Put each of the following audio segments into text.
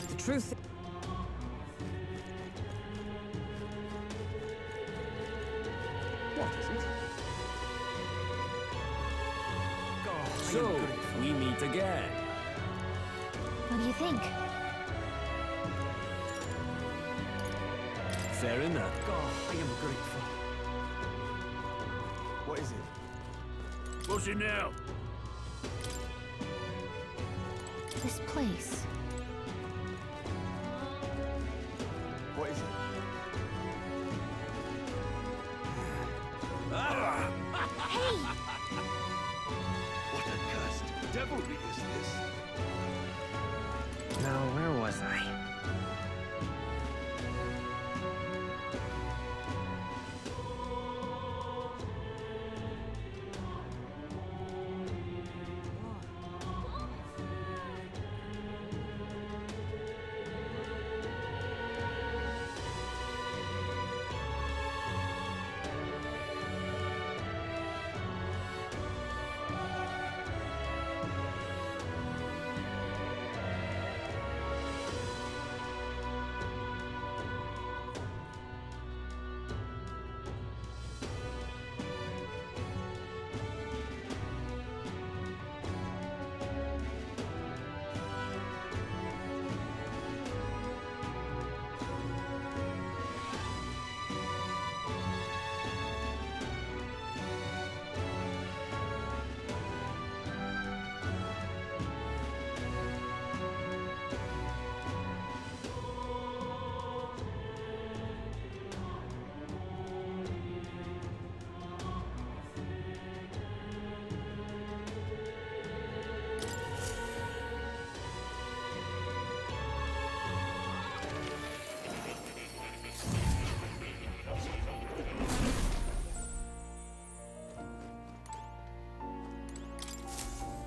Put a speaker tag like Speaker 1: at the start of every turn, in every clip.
Speaker 1: The truth.
Speaker 2: What is it?
Speaker 1: So, we meet again.
Speaker 3: What do you think?
Speaker 1: Fair enough.
Speaker 2: Oh, I am grateful. What is it?
Speaker 1: What's it now?
Speaker 3: This place.
Speaker 2: What is it?
Speaker 3: Hey!
Speaker 2: What accursed devilry is this?
Speaker 4: Now, where was I?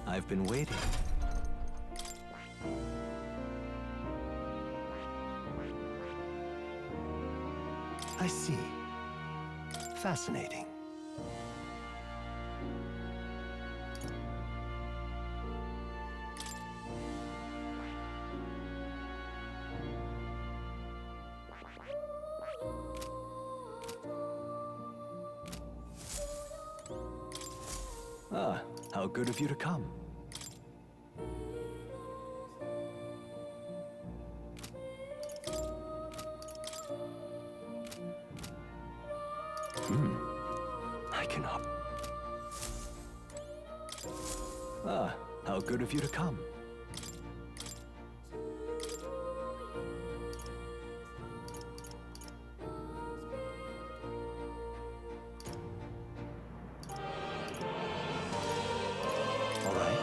Speaker 2: I've been waiting. I see. Fascinating. Ah, how good of you to come. I cannot. Ah, how good of you to come. All right.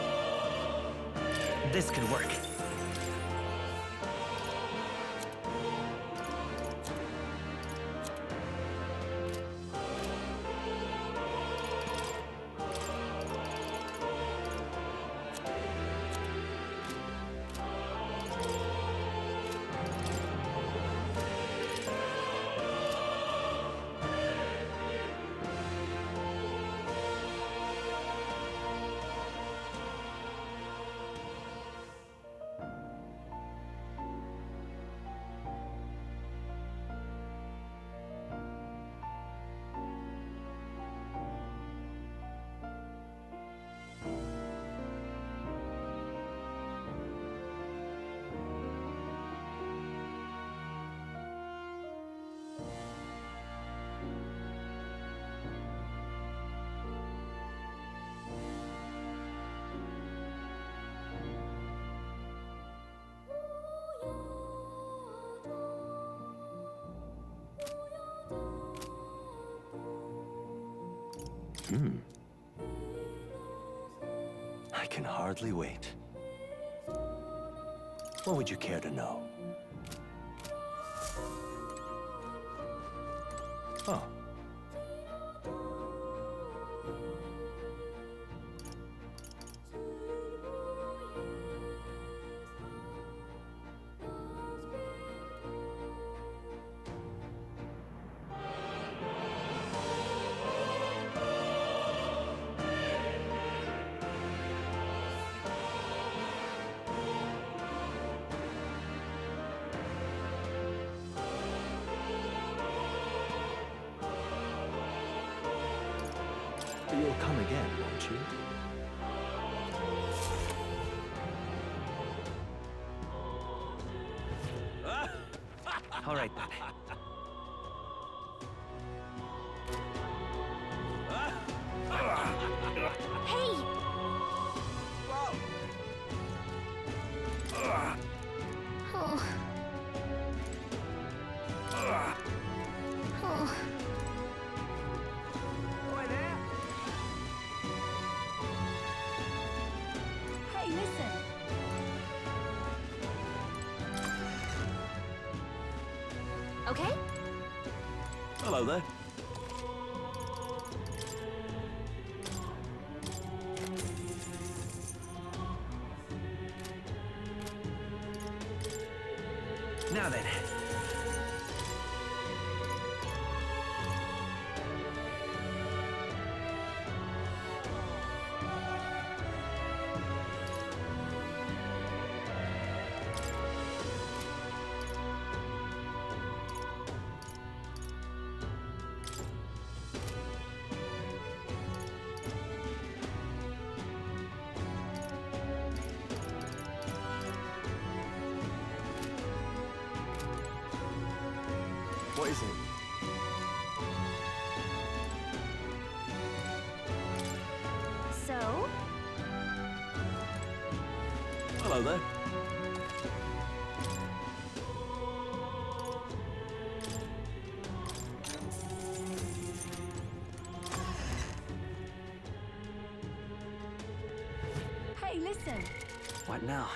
Speaker 4: This could work.
Speaker 2: I can hardly wait. What would you care to know? Oh. You'll come again, won't you?
Speaker 4: All right then.
Speaker 3: Hey! Oh. Oh.
Speaker 4: Boy there.
Speaker 3: Hey, listen. Okay?
Speaker 2: Hello there.
Speaker 4: Now then.
Speaker 2: What is it?
Speaker 3: So?
Speaker 2: Hello there.
Speaker 3: Hey, listen.
Speaker 4: What now?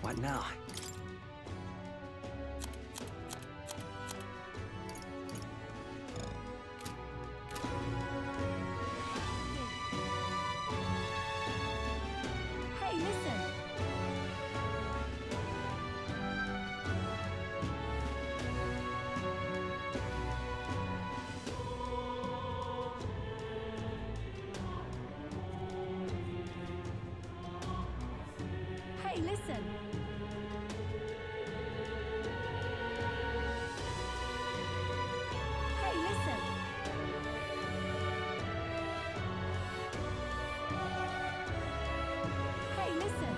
Speaker 4: What now?
Speaker 3: Hey, listen. Hey, listen. Hey, listen. Hey, listen.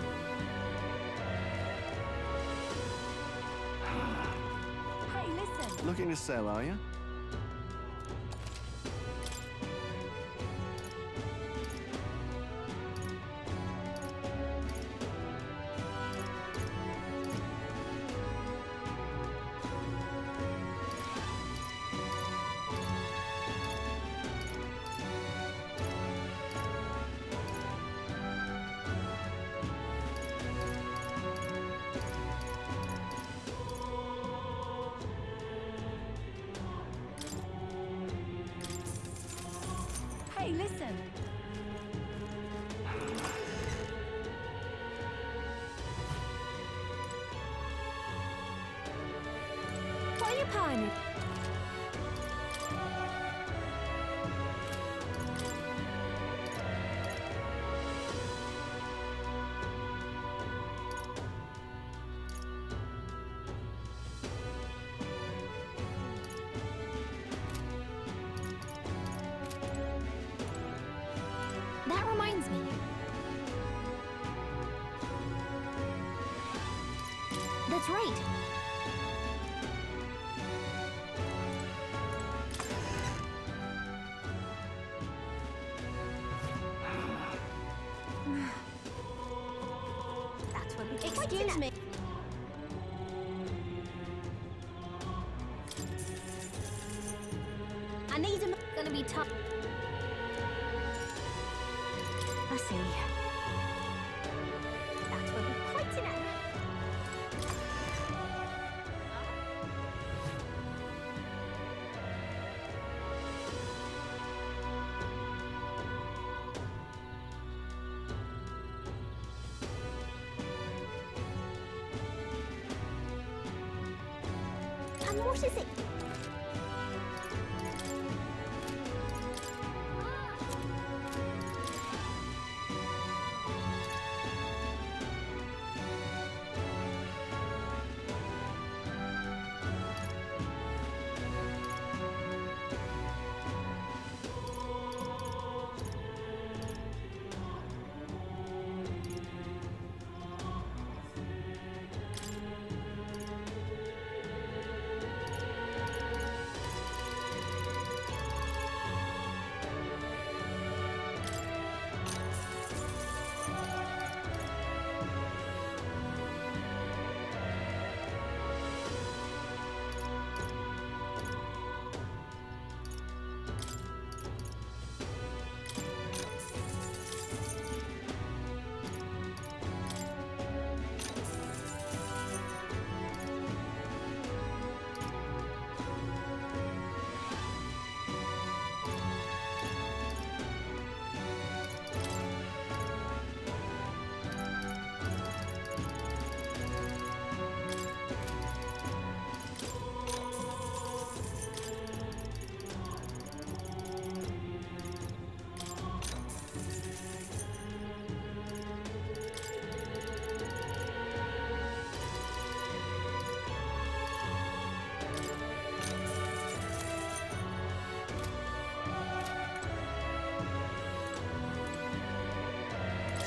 Speaker 3: Hey, listen.
Speaker 2: Looking to sell, are you?
Speaker 3: Hey, listen. What are you planning? That reminds me. That's right. That's what we Excuse me. I need him. Gonna be tough. I see. That will be quite an error. And What is it?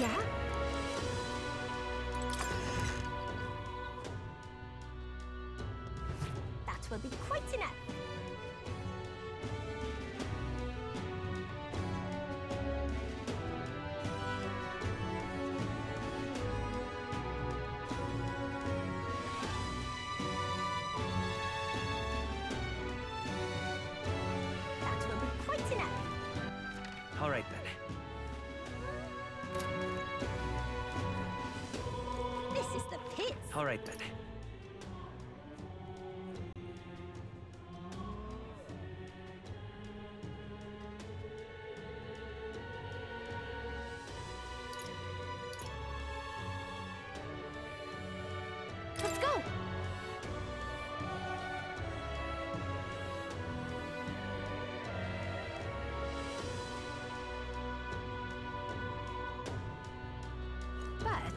Speaker 3: Yeah? That will be quite enough. That will be quite enough.
Speaker 4: All right then.
Speaker 3: This is the pits.
Speaker 4: All right then.
Speaker 3: Let's go. But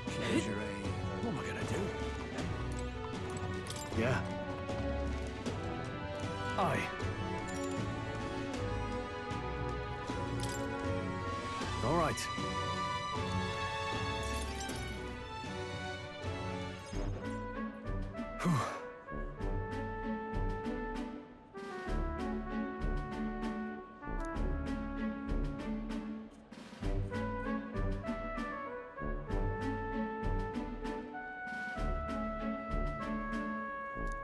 Speaker 2: Pleasure, eh? What am I gonna do? Yeah. Aye. All right. Whew.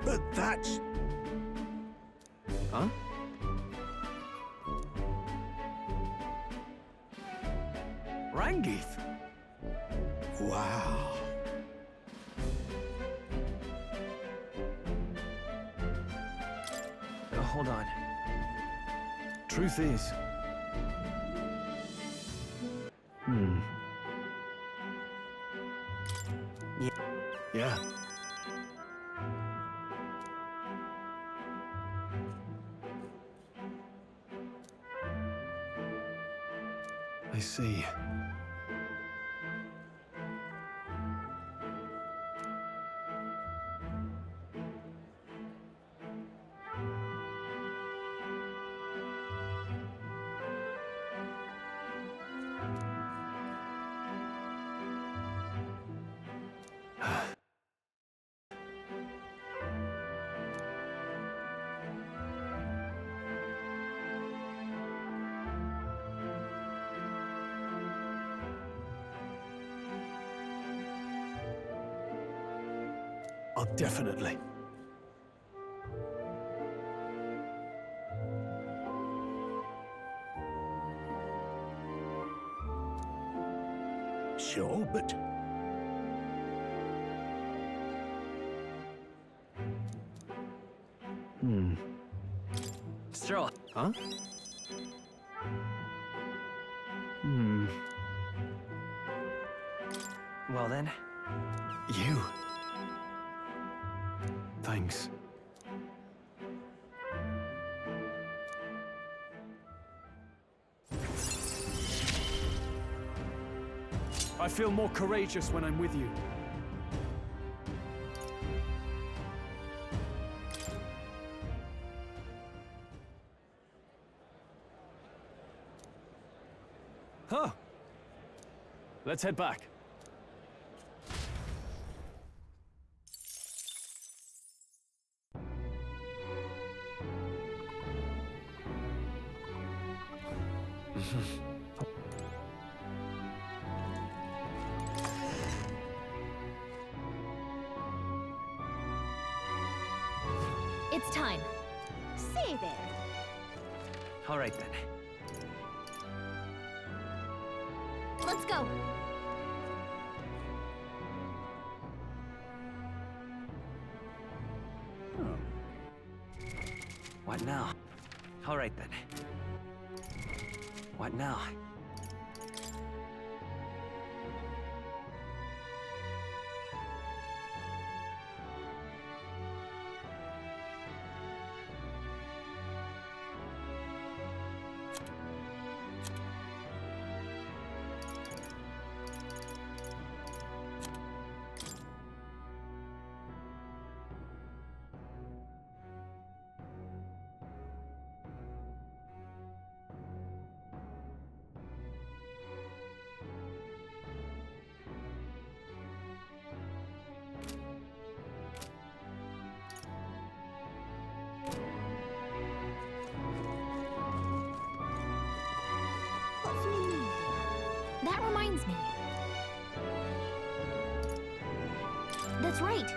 Speaker 2: But that's... Huh? Rangith? Wow.
Speaker 4: Hold on.
Speaker 2: Truth is...
Speaker 4: Yeah.
Speaker 2: Yeah. I see. I'll definitely. Sure, but...
Speaker 4: Stroll.
Speaker 2: Huh?
Speaker 4: Well then.
Speaker 2: You. Thanks.
Speaker 5: I feel more courageous when I'm with you.
Speaker 2: Huh. Let's head back.
Speaker 3: It's time. Say there.
Speaker 4: All right then.
Speaker 3: Let's go.
Speaker 4: What now? All right then. What now?
Speaker 3: What's me need? That reminds me. That's right.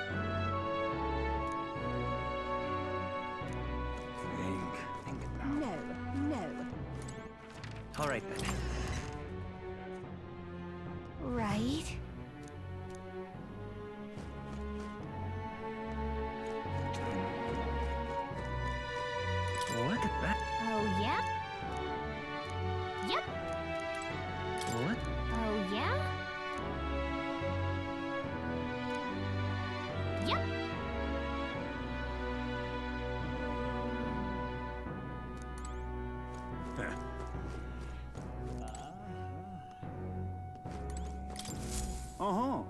Speaker 4: Think.
Speaker 3: No, no.
Speaker 4: All right then.
Speaker 3: Right.
Speaker 4: Look at that.
Speaker 3: Oh, yeah? Yep.
Speaker 4: What?
Speaker 3: Oh, yeah? Yep.
Speaker 5: Uh-huh.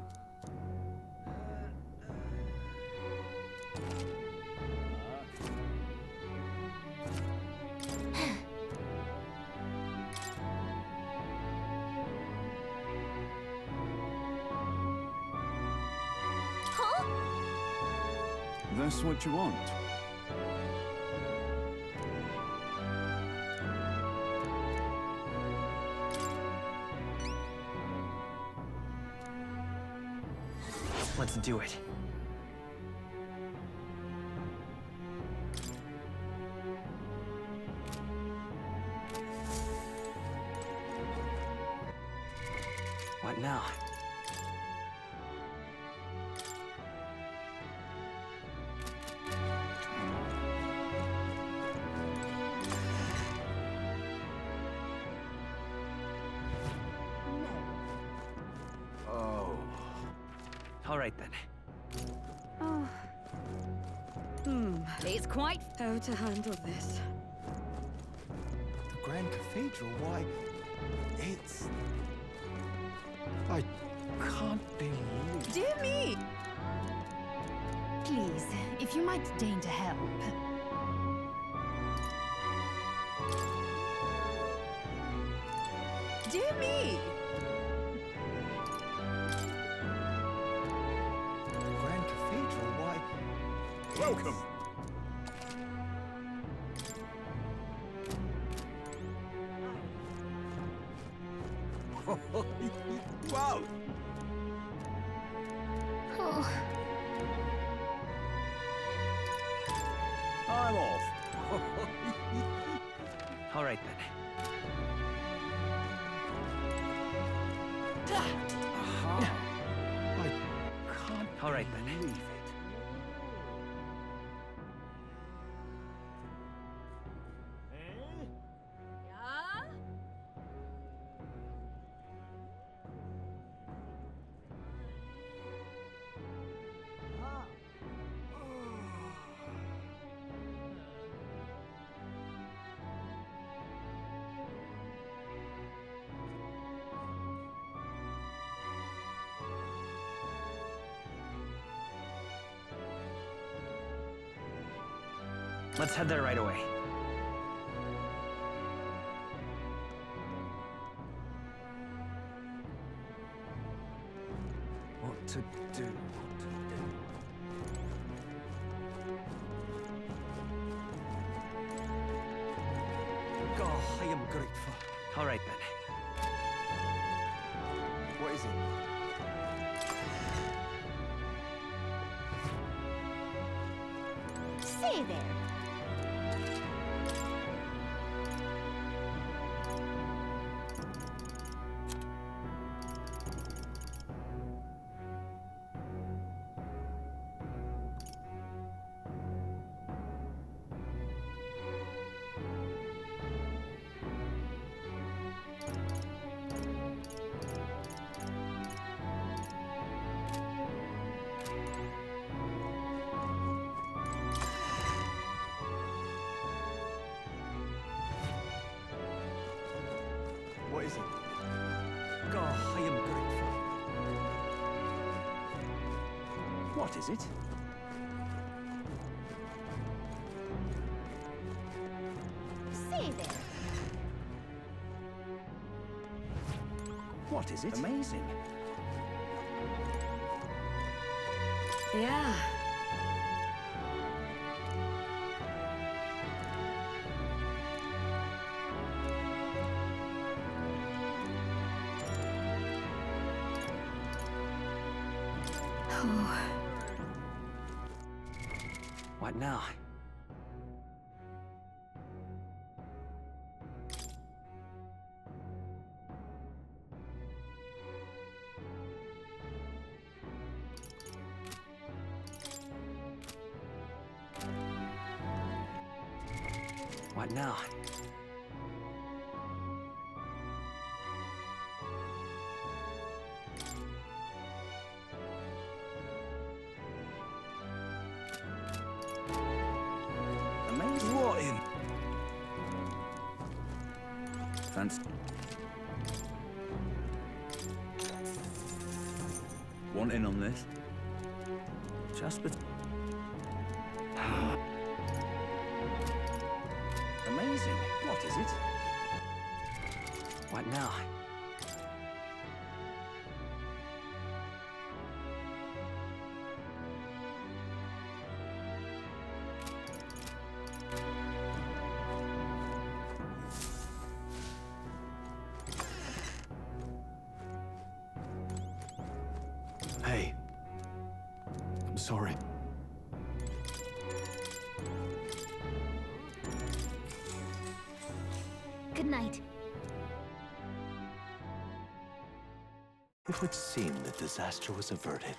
Speaker 3: Huh?
Speaker 5: That's what you want.
Speaker 4: Let's do it. What now?
Speaker 3: No.
Speaker 2: Oh.
Speaker 4: All right then.
Speaker 6: Oh. It's quite how to handle this.
Speaker 2: The Grand Cathedral, why... It's... I can't believe...
Speaker 6: Dear me! Please, if you might deign to help. Dear me!
Speaker 2: The Grand Cathedral, why...
Speaker 1: Welcome.
Speaker 2: Wow!
Speaker 3: Oh,
Speaker 1: I'm off.
Speaker 4: All right then.
Speaker 2: I can't
Speaker 4: All right then.
Speaker 2: believe it.
Speaker 4: Let's head there right away.
Speaker 1: What to do?
Speaker 2: God, I am grateful.
Speaker 4: All right then.
Speaker 2: What is it?
Speaker 3: Say there.
Speaker 2: What is it? God, I am grateful. What is it?
Speaker 3: Say there.
Speaker 2: What is it?
Speaker 4: Amazing.
Speaker 6: Yeah.
Speaker 4: What now? What now? Amazing.
Speaker 2: What in?
Speaker 1: Fancy. Want in on this? Jasper.
Speaker 4: Amazing.
Speaker 2: What is it?
Speaker 4: What now?
Speaker 5: Hey. I'm sorry.
Speaker 3: Good night.
Speaker 2: It would seem the disaster was averted.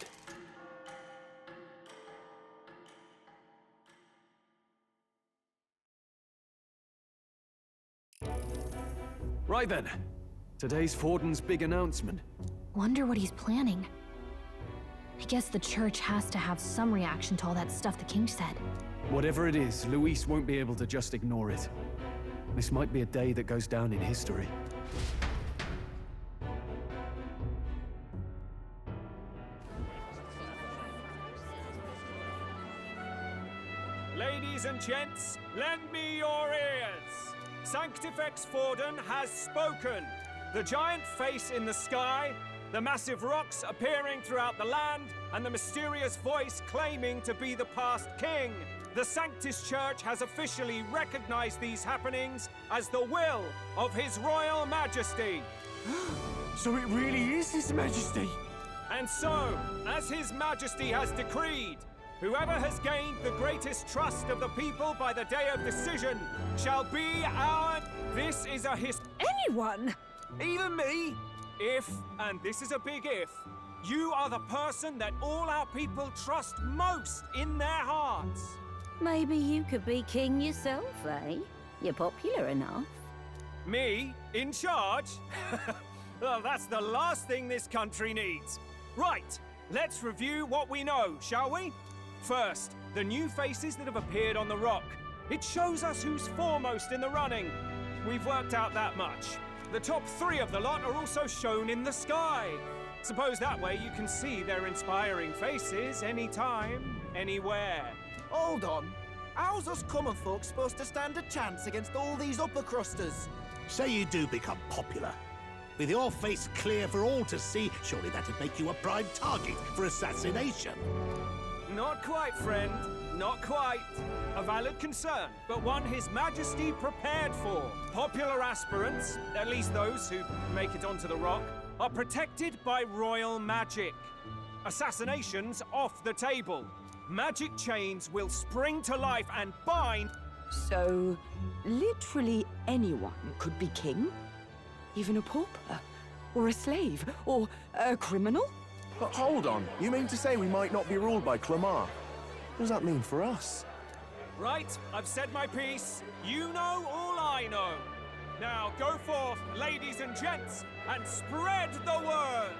Speaker 5: Right then. Today's Forden's big announcement.
Speaker 3: Wonder what he's planning. I guess the church has to have some reaction to all that stuff the king said.
Speaker 5: Whatever it is, Luis won't be able to just ignore it. This might be a day that goes down in history.
Speaker 7: Ladies and gents, lend me your ears. Sanctifex Forden has spoken. The giant face in the sky, the massive rocks appearing throughout the land, and the mysterious voice claiming to be the past king. The Sanctus Church has officially recognized these happenings as the will of His Royal Majesty.
Speaker 1: So it really is His Majesty!
Speaker 7: And so, as His Majesty has decreed, whoever has gained the greatest trust of the people by the day of decision shall be our... This is a
Speaker 6: Anyone?
Speaker 1: Even me?
Speaker 7: If, and this is a big if, you are the person that all our people trust most in their hearts.
Speaker 8: Maybe you could be king yourself, eh? You're popular enough.
Speaker 7: Me? In charge? Well, that's the last thing this country needs. Right, let's review what we know, shall we? First, the new faces that have appeared on the rock. It shows us who's foremost in the running. We've worked out that much. The top 3 of the lot are also shown in the sky. Suppose that way you can see their inspiring faces anytime, anywhere.
Speaker 1: Hold on.
Speaker 9: How's us common folk supposed to stand a chance against all these upper crusters?
Speaker 10: Say you do become popular. With your face clear for all to see, surely that'd make you a prime target for assassination.
Speaker 7: Not quite, friend. Not quite. A valid concern, but one His Majesty prepared for. Popular aspirants, at least those who make it onto the rock, are protected by royal magic. Assassinations off the table. Magic chains will spring to life and bind.
Speaker 11: So, literally anyone could be king? Even a pauper? Or a slave? Or a criminal?
Speaker 12: But hold on, you mean to say we might not be ruled by Clamar? What does that mean for us?
Speaker 7: Right, I've said my piece. You know all I know. Now go forth, ladies and gents, and spread the word.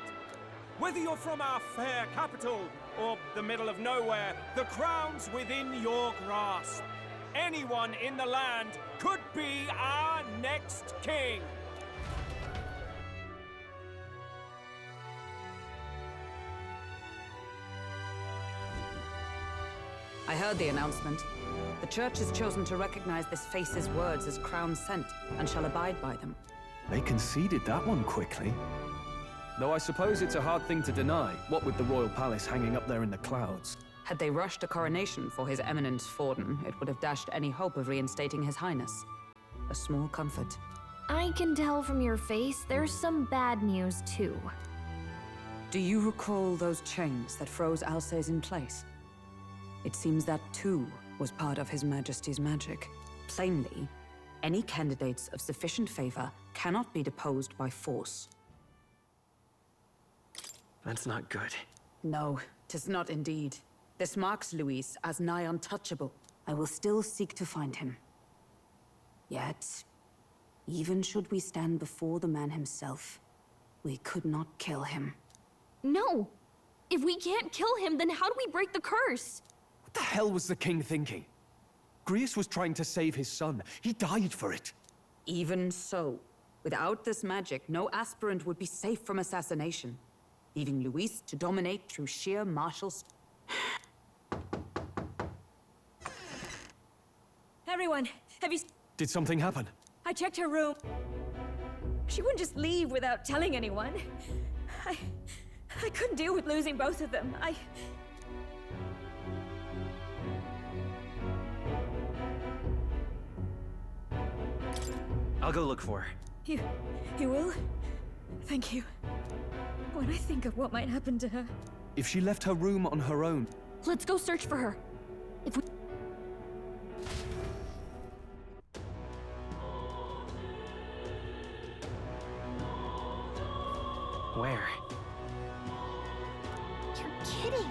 Speaker 7: Whether you're from our fair capital or the middle of nowhere, the crown's within your grasp. Anyone in the land could be our next king.
Speaker 11: I heard the announcement. The Church has chosen to recognize this face's words as crown sent, and shall abide by them.
Speaker 5: They conceded that one quickly. Though I suppose it's a hard thing to deny, what with the royal palace hanging up there in the clouds.
Speaker 11: Had they rushed a coronation for His Eminence Forden, it would have dashed any hope of reinstating His Highness. A small comfort.
Speaker 3: I can tell from your face there's some bad news, too.
Speaker 11: Do you recall those chains that froze Alsace in place? It seems that, too, was part of His Majesty's magic. Plainly, any candidates of sufficient favor cannot be deposed by force.
Speaker 4: That's not good.
Speaker 11: No, 'tis not indeed. This marks Luis as nigh untouchable. I will still seek to find him. Yet, even should we stand before the man himself, we could not kill him.
Speaker 3: No! If we can't kill him, then how do we break the curse?
Speaker 5: What the hell was the king thinking? Grius was trying to save his son. He died for it.
Speaker 11: Even so, without this magic, no aspirant would be safe from assassination, leaving Luis to dominate through sheer martial
Speaker 6: Everyone, have you...
Speaker 5: Did something happen?
Speaker 6: I checked her room. She wouldn't just leave without telling anyone. I couldn't deal with losing both of them.
Speaker 4: I'll go look for her.
Speaker 6: You will? Thank you. When I think of what might happen to her...
Speaker 5: If she left her room on her own...
Speaker 3: Let's go search for her. If we...
Speaker 4: Where?
Speaker 3: You're kidding!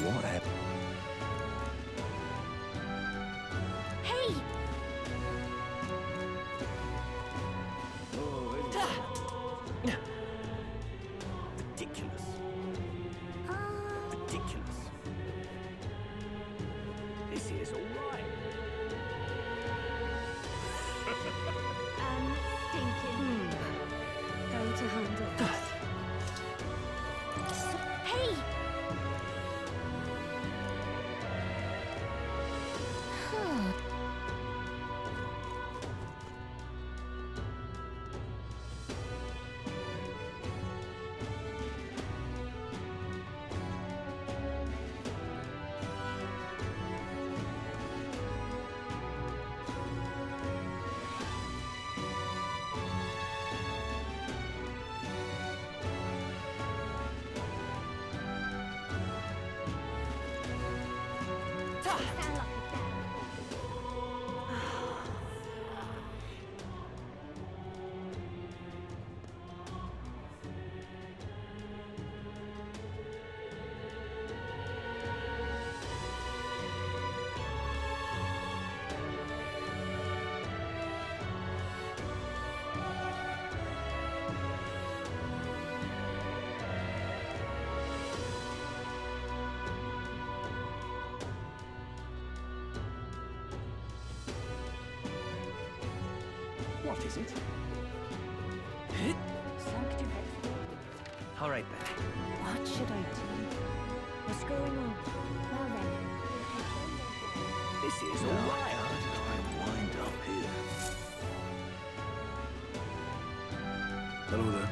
Speaker 2: What happened?
Speaker 3: Hey!
Speaker 1: Ridiculous. Ridiculous. This is all right.
Speaker 6: Stinking. How to handle this.
Speaker 3: Hey!
Speaker 2: What is it?
Speaker 4: All right then.
Speaker 6: What should I do? What's going on? Well then.
Speaker 2: This is all right. I wind up here. Hello there.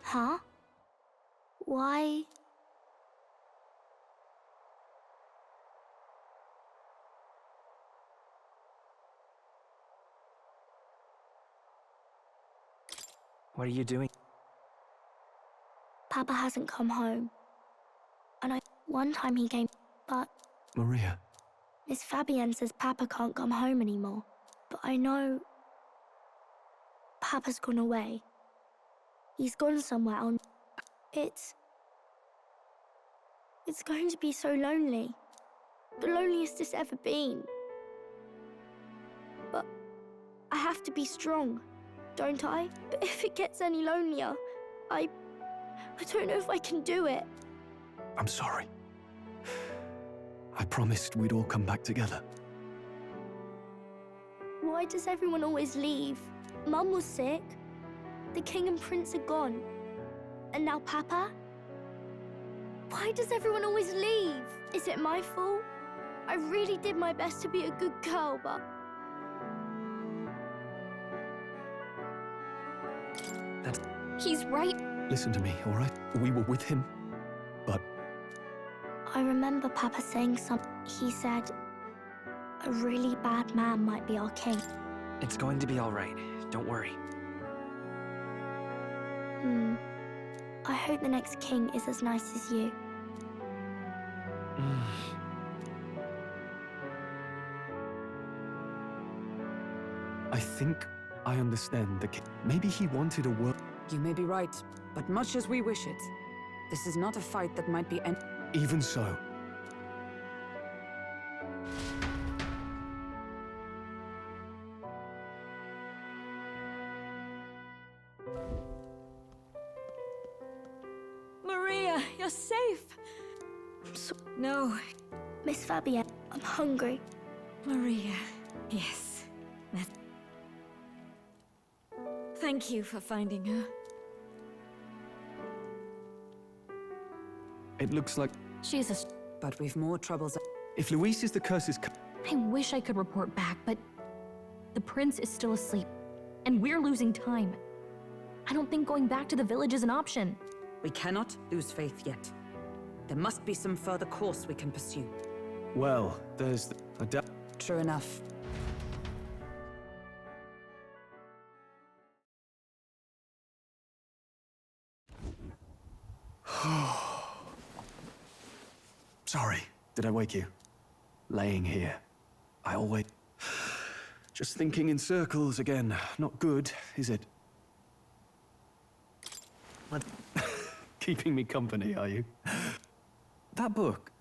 Speaker 3: Huh? Why?
Speaker 4: What are you doing?
Speaker 3: Papa hasn't come home. And one time he came, but
Speaker 5: Maria.
Speaker 3: Miss Fabienne says Papa can't come home anymore. But I know Papa's gone away. He's gone somewhere on... It's going to be so lonely. The loneliest it's ever been. But I have to be strong, don't I? But if it gets any lonelier, I don't know if I can do it.
Speaker 5: I'm sorry. I promised we'd all come back together.
Speaker 3: Why does everyone always leave? Mum was sick. The king and prince are gone. And now Papa? Why does everyone always leave? Is it my fault? I really did my best to be a good girl, but... He's right.
Speaker 5: Listen to me, all right? We were with him, but...
Speaker 3: I remember Papa saying something. He said, a really bad man might be our king.
Speaker 4: It's going to be all right. Don't worry.
Speaker 3: I hope the next king is as nice as you.
Speaker 5: I think I understand the king. Maybe he wanted a word.
Speaker 11: You may be right, but much as we wish it, this is not a fight that might be end.
Speaker 5: Even so.
Speaker 6: Maria, you're safe. No.
Speaker 3: Miss Fabienne, I'm hungry.
Speaker 6: Maria, yes. Thank you for finding her.
Speaker 5: It looks like...
Speaker 3: She's a...
Speaker 11: But we've more troubles.
Speaker 5: If Luis is the curse's...
Speaker 3: I wish I could report back, but... The prince is still asleep. And we're losing time. I don't think going back to the village is an option.
Speaker 11: We cannot lose faith yet. There must be some further course we can pursue.
Speaker 5: Well, there's the...
Speaker 11: True enough.
Speaker 5: Sorry, did I wake you? Laying here. I always... Just thinking in circles again. Not good, is it?
Speaker 4: What?
Speaker 5: Keeping me company, are you? That book.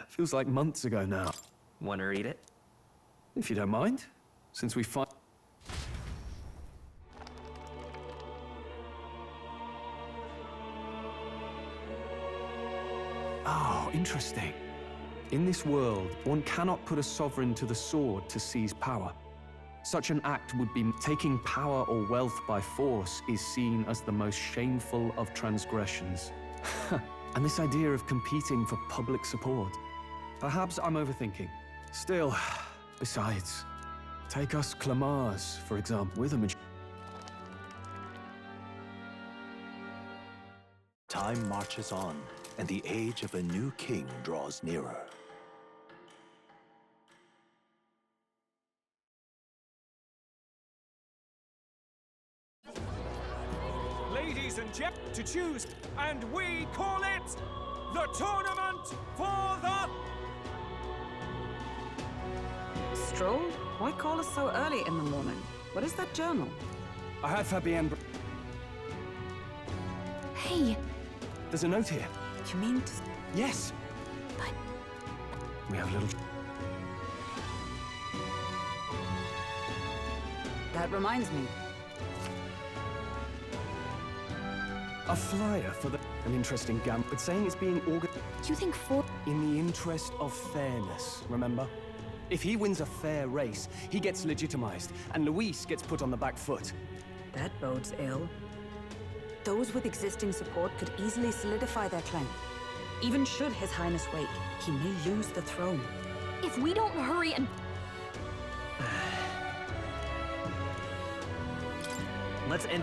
Speaker 5: Feels like months ago now.
Speaker 4: Want to read it?
Speaker 5: If you don't mind, since we find... Oh, interesting. In this world, one cannot put a sovereign to the sword to seize power. Such an act would be taking power or wealth by force is seen as the most shameful of transgressions. And this idea of competing for public support. Perhaps I'm overthinking. Still, besides, take us Clamars, for example, with a
Speaker 2: Time marches on, and the age of a new king draws nearer.
Speaker 7: Ladies and gentlemen, to choose, and we call it the Tournament for the...
Speaker 11: Stroll? Why call us so early in the morning? What is that journal?
Speaker 5: I had Fabienne...
Speaker 6: Hey,
Speaker 5: There's a note here.
Speaker 11: You mean to...
Speaker 5: Yes.
Speaker 6: But-
Speaker 5: We have a little...
Speaker 11: That reminds me.
Speaker 5: A flyer for the... An interesting gamble, but saying it's being organized
Speaker 6: you think
Speaker 5: in the interest of fairness, remember? If he wins a fair race, he gets legitimized, and Luis gets put on the back foot.
Speaker 11: That bodes ill. Those with existing support could easily solidify their claim. Even should His Highness wake, he may lose the throne.
Speaker 6: if we don't hurry and...
Speaker 4: Let's end.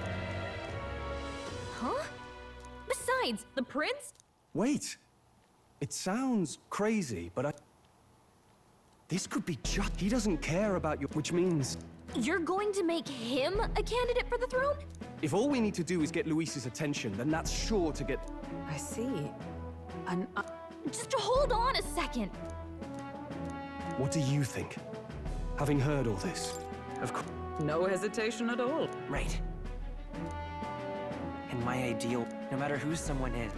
Speaker 6: Huh? Besides, the prince?
Speaker 5: Wait. It sounds crazy, but this could be just... He doesn't care about you, which means...
Speaker 6: You're going to make him a candidate for the throne?
Speaker 5: If all we need to do is get Luis's attention, then that's sure to get...
Speaker 11: I see.
Speaker 6: Just hold on a second.
Speaker 5: What do you think? Having heard all this?
Speaker 4: Of course.
Speaker 11: No hesitation at all.
Speaker 4: Right. In my ideal, no matter who someone is.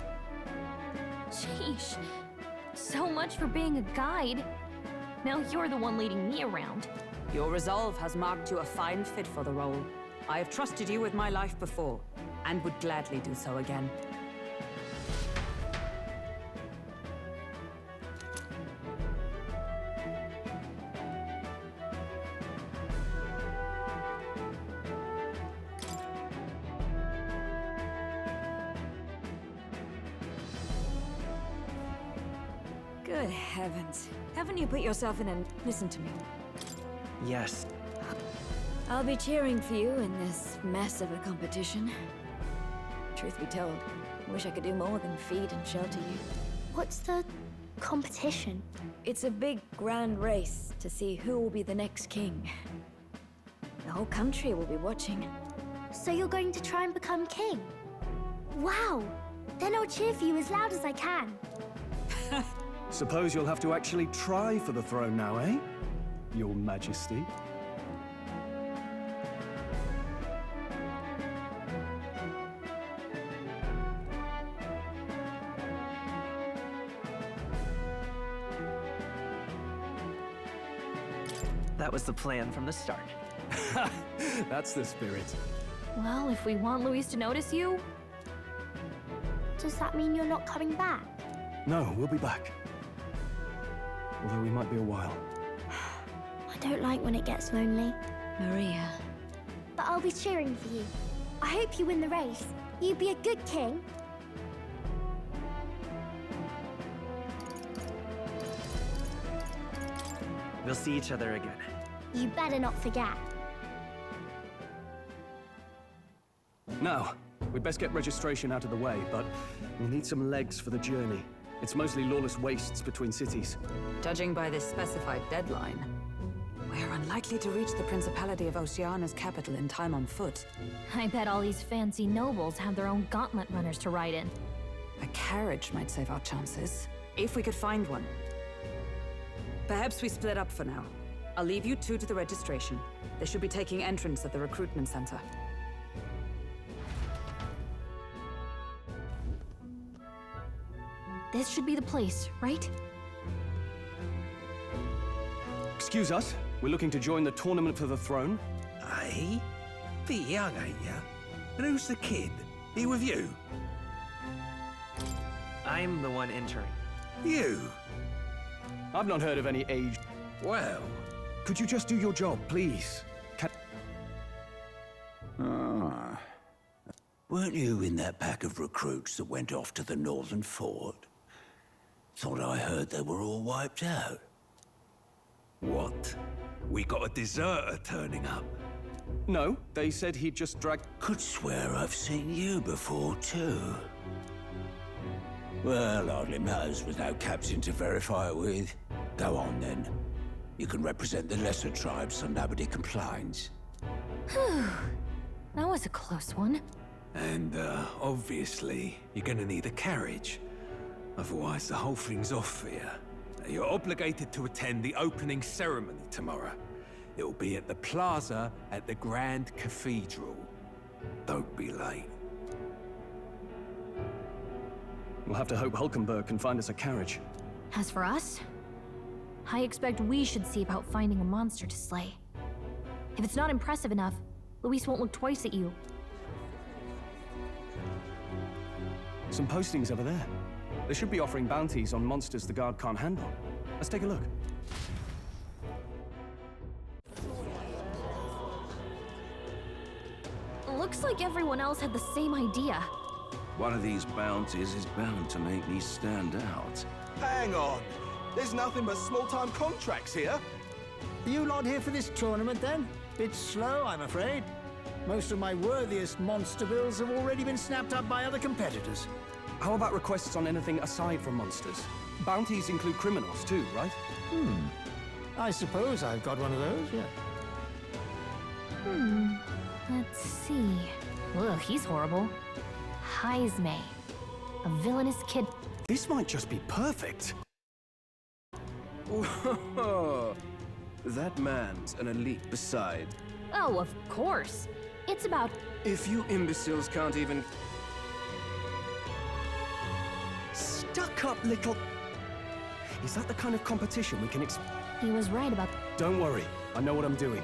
Speaker 6: Sheesh. So much for being a guide. Now you're the one leading me around.
Speaker 11: Your resolve has marked you a fine fit for the role. I have trusted you with my life before, and would gladly do so again.
Speaker 6: Good heavens. Haven't you put yourself in a... Listen to me.
Speaker 4: Yes.
Speaker 6: I'll be cheering for you in this mess of a competition. Truth be told, I wish I could do more than feed and shelter you.
Speaker 3: What's the competition?
Speaker 6: It's a big, grand race to see who will be the next king. The whole country will be watching.
Speaker 3: So you're going to try and become king? Wow! Then I'll cheer for you as loud as I can.
Speaker 5: Suppose you'll have to actually try for the throne now, eh? Your Majesty.
Speaker 4: That was the plan from the start.
Speaker 5: That's the spirit.
Speaker 6: Well, if we want Luis to notice you...
Speaker 3: Does that mean you're not coming back?
Speaker 5: No, we'll be back. Although we might be a while.
Speaker 3: I don't like when it gets lonely.
Speaker 6: Maria...
Speaker 3: But I'll be cheering for you. I hope you win the race. You'd be a good king.
Speaker 4: We'll see each other again.
Speaker 3: You better not forget.
Speaker 5: Now, we'd best get registration out of the way, but we'll need some legs for the journey. It's mostly lawless wastes between cities.
Speaker 11: Judging by this specified deadline, we're unlikely to reach the Principality of Oceana's capital in time on foot.
Speaker 6: I bet all these fancy nobles have their own gauntlet runners to ride in.
Speaker 11: A carriage might save our chances, if we could find one. Perhaps we split up for now. I'll leave you two to the registration. They should be taking entrance at the recruitment center.
Speaker 6: This should be the place, right?
Speaker 5: Excuse us, we're looking to join the tournament for the throne.
Speaker 1: Aye? Bit young, ain't ya? And who's the kid? He with you?
Speaker 4: I'm the one entering.
Speaker 1: You?
Speaker 5: I've not heard of any age.
Speaker 1: Well...
Speaker 5: Could you just do your job, please?
Speaker 1: Ah. Weren't you in that pack of recruits that went off to the northern fort? Thought I heard they were all wiped out. What? We got a deserter turning up?
Speaker 5: No, they said he'd just dragged...
Speaker 1: Could swear I've seen you before, too. Well, hardly matters with no captain to verify it with. Go on, then. You can represent the lesser tribes so nobody complains.
Speaker 6: Whew. That was a close one.
Speaker 1: And, obviously, you're gonna need a carriage. Otherwise, the whole thing's off for you. You're obligated to attend the opening ceremony tomorrow. It'll be at the plaza at the Grand Cathedral. Don't be late.
Speaker 5: We'll have to hope Hulkenberg can find us a carriage.
Speaker 13: As for us, I expect we should see about finding a monster to slay. If it's not impressive enough, Luis won't look twice at you.
Speaker 5: Some postings over there. They should be offering bounties on monsters the guard can't handle. Let's take a look.
Speaker 13: Looks like everyone else had the same idea.
Speaker 2: One of these bounties is bound to make me stand out.
Speaker 9: Hang on! There's nothing but small-time contracts here.
Speaker 14: Are you lot here for this tournament, then? Bit slow, I'm afraid. Most of my worthiest monster bills have already been snapped up by other competitors.
Speaker 5: How about requests on anything aside from monsters? Bounties include criminals too, right?
Speaker 14: I suppose I've got one of those, yeah.
Speaker 13: Let's see. Ugh, he's horrible. Heisme. A villainous kid.
Speaker 5: This might just be perfect.
Speaker 12: Whoa. That man's an elite beside.
Speaker 13: Oh, of course. It's about...
Speaker 12: If you imbeciles can't even...
Speaker 5: Stuck-up little... Is that the kind of competition we can expect?
Speaker 13: He was right about...
Speaker 5: Don't worry, I know what I'm doing.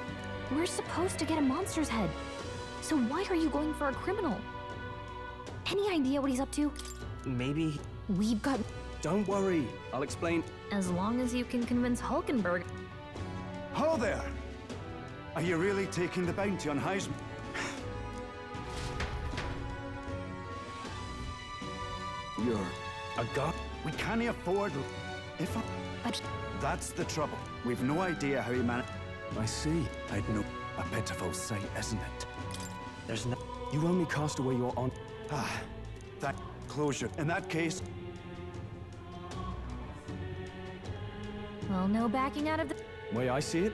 Speaker 13: We're supposed to get a monster's head. So why are you going for a criminal? Any idea what he's up to?
Speaker 4: Maybe...
Speaker 13: We've got...
Speaker 5: Don't worry, I'll explain.
Speaker 13: As long as you can convince Hulkenberg...
Speaker 15: Ho there! Are you really taking the bounty on Heisman?
Speaker 5: You're a god?
Speaker 15: We can't afford... If I...
Speaker 13: But...
Speaker 15: That's the trouble. We've no idea how he managed...
Speaker 5: I see.
Speaker 15: I'd know. A pitiful sight, isn't it?
Speaker 4: There's no...
Speaker 5: You only cast away your on...
Speaker 15: Ah, that closure. In that case...
Speaker 13: Well, no backing out of the...
Speaker 5: Way I see it.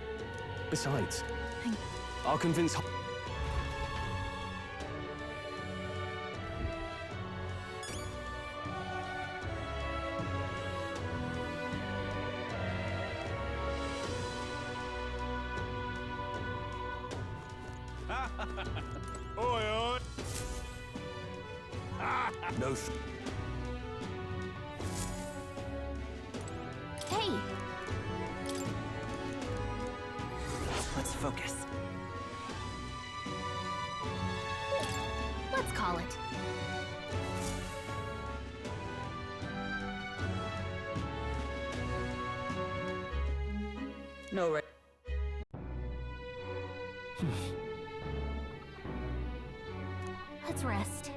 Speaker 5: Besides, I'll convince...
Speaker 10: Oi, oi!
Speaker 5: No.
Speaker 13: Hey!
Speaker 4: Let's focus.
Speaker 13: Let's call it.
Speaker 11: No, right.
Speaker 13: Let's rest.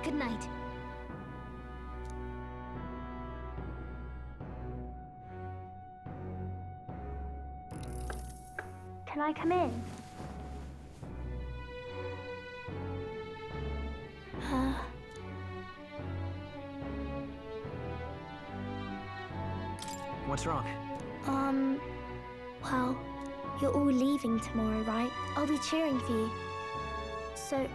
Speaker 13: Good night.
Speaker 3: Can I come in?
Speaker 4: What's wrong?
Speaker 3: Well, you're all leaving tomorrow, right? I'll be cheering for you. So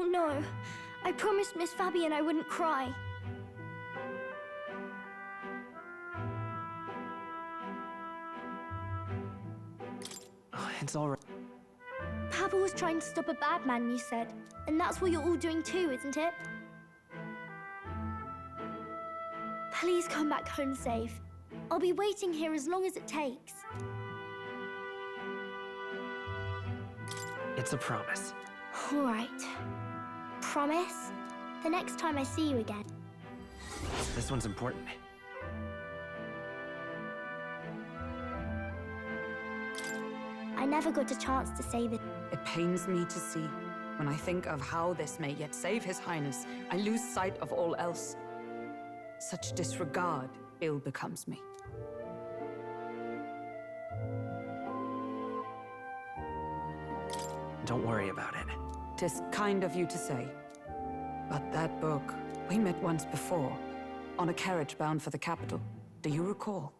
Speaker 3: Oh no, I promised Miss Fabian I wouldn't cry.
Speaker 4: Oh, it's all right.
Speaker 3: Papa was trying to stop a bad man, you said. And that's what you're all doing too, isn't it? Please come back home safe. I'll be waiting here as long as it takes.
Speaker 4: It's a promise.
Speaker 3: All right. Promise? The next time I see you again.
Speaker 4: This one's important.
Speaker 3: I never got a chance to save it.
Speaker 11: It pains me to see. When I think of how this may yet save His Highness, I lose sight of all else. Such disregard ill becomes me.
Speaker 4: Don't worry about it.
Speaker 11: 'Tis kind of you to say. But that book, we met once before, on a carriage bound for the capital. Do you recall?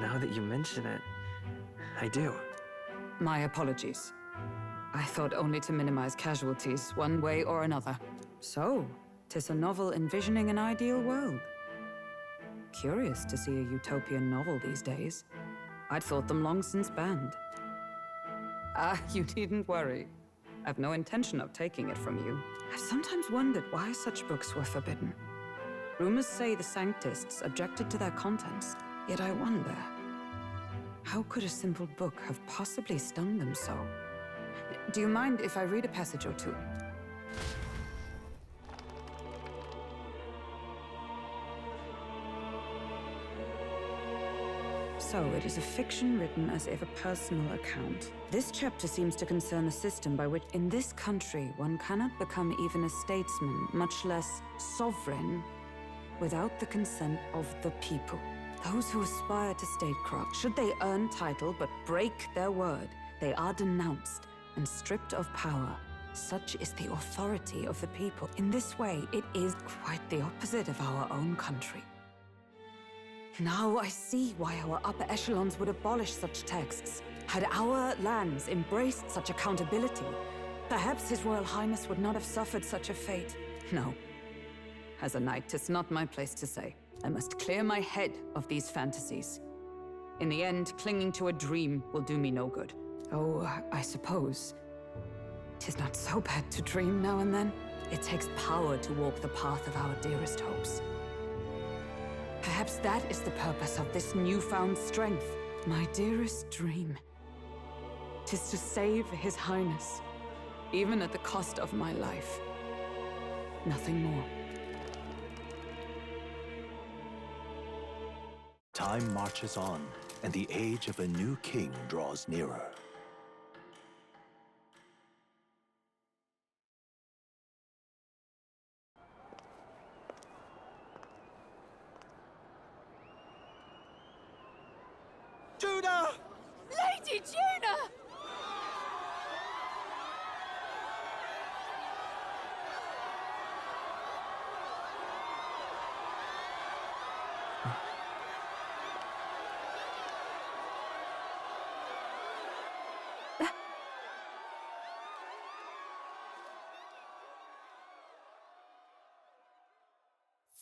Speaker 4: Now that you mention it, I do.
Speaker 11: My apologies. I thought only to minimize casualties, one way or another. So, 'tis a novel envisioning an ideal world. Curious to see a utopian novel these days. I'd thought them long since banned. Ah, you needn't worry. I've no intention of taking it from you. I've sometimes wondered why such books were forbidden. Rumors say the Sanctists objected to their contents. Yet I wonder, how could a simple book have possibly stung them so? Do you mind if I read a passage or two? So, it is a fiction written as if a personal account. This chapter seems to concern a system by which, in this country, one cannot become even a statesman, much less sovereign, without the consent of the people. Those who aspire to statecraft, should they earn title but break their word, they are denounced and stripped of power. Such is the authority of the people. In this way, it is quite the opposite of our own country. Now I see why our upper echelons would abolish such texts. Had our lands embraced such accountability, perhaps His Royal Highness would not have suffered such a fate. No. As a knight, 'tis not my place to say. I must clear my head of these fantasies. In the end, clinging to a dream will do me no good. Oh, I suppose 'tis not so bad to dream now and then. It takes power to walk the path of our dearest hopes. Perhaps that is the purpose of this newfound strength. My dearest dream. 'Tis to save His Highness, even at the cost of my life. Nothing more.
Speaker 10: Time marches on, and the age of a new king draws nearer.
Speaker 9: Juna!
Speaker 6: Lady Juna!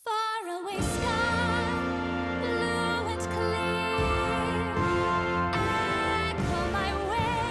Speaker 3: Faraway sky, blue and clear. Echo my way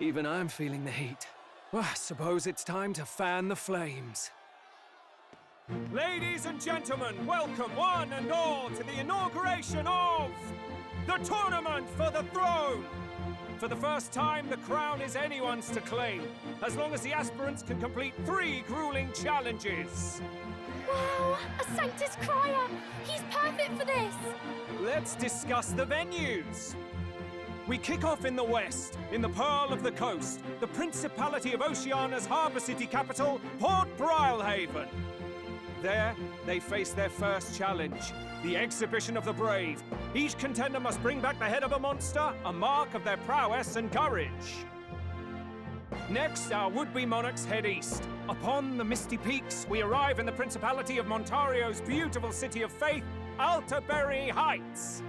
Speaker 7: Even I'm feeling the heat. Well, I suppose it's time to fan the flames. Ladies and gentlemen, welcome one and all to the inauguration of the Tournament for the Throne! For the first time, the crown is anyone's to claim, as long as the aspirants can complete 3 grueling challenges.
Speaker 3: Wow, a Sanctus Crier! He's perfect for this!
Speaker 7: Let's discuss the venues. We kick off in the west, in the Pearl of the Coast, the Principality of Oceania's harbour city capital, Port Brilehaven. There, they face their first challenge, the Exhibition of the Brave. Each contender must bring back the head of a monster, a mark of their prowess and courage. Next, our would-be monarchs head east. Upon the misty peaks, we arrive in the Principality of Montario's beautiful city of faith, Altaberry Heights.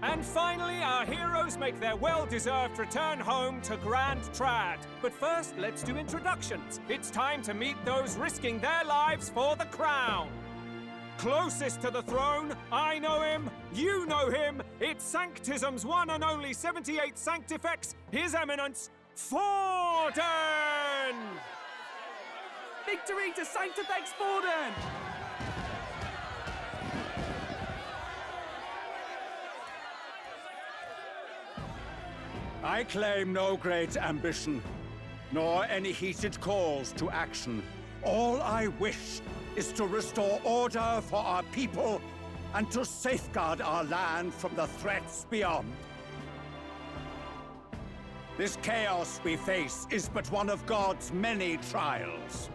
Speaker 7: And finally, our heroes make their well-deserved return home to Grand Trad. But first, let's do introductions. It's time to meet those risking their lives for the crown. Closest to the throne, I know him, you know him. It's Sanctism's one and only 78 Sanctifex, His Eminence, Forden!
Speaker 5: Victory to Sanctifex Forden!
Speaker 15: I claim no great ambition, nor any heated calls to action. All I wish is to restore order for our people and to safeguard our land from the threats beyond. This chaos we face is but one of God's many trials.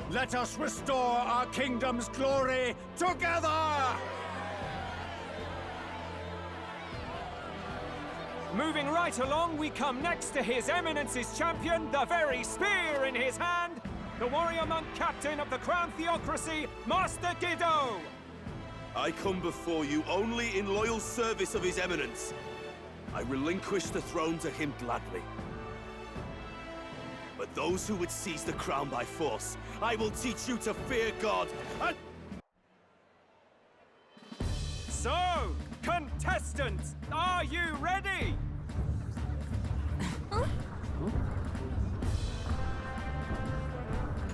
Speaker 15: Let us restore our kingdom's glory together!
Speaker 7: Moving right along, we come next to His Eminence's champion, the very spear in his hand, the warrior monk captain of the Crown Theocracy, Master Guido!
Speaker 16: I come before you only in loyal service of His Eminence. I relinquish the throne to him gladly. But those who would seize the crown by force, I will teach you to fear God and...
Speaker 7: So, contestants, are you ready?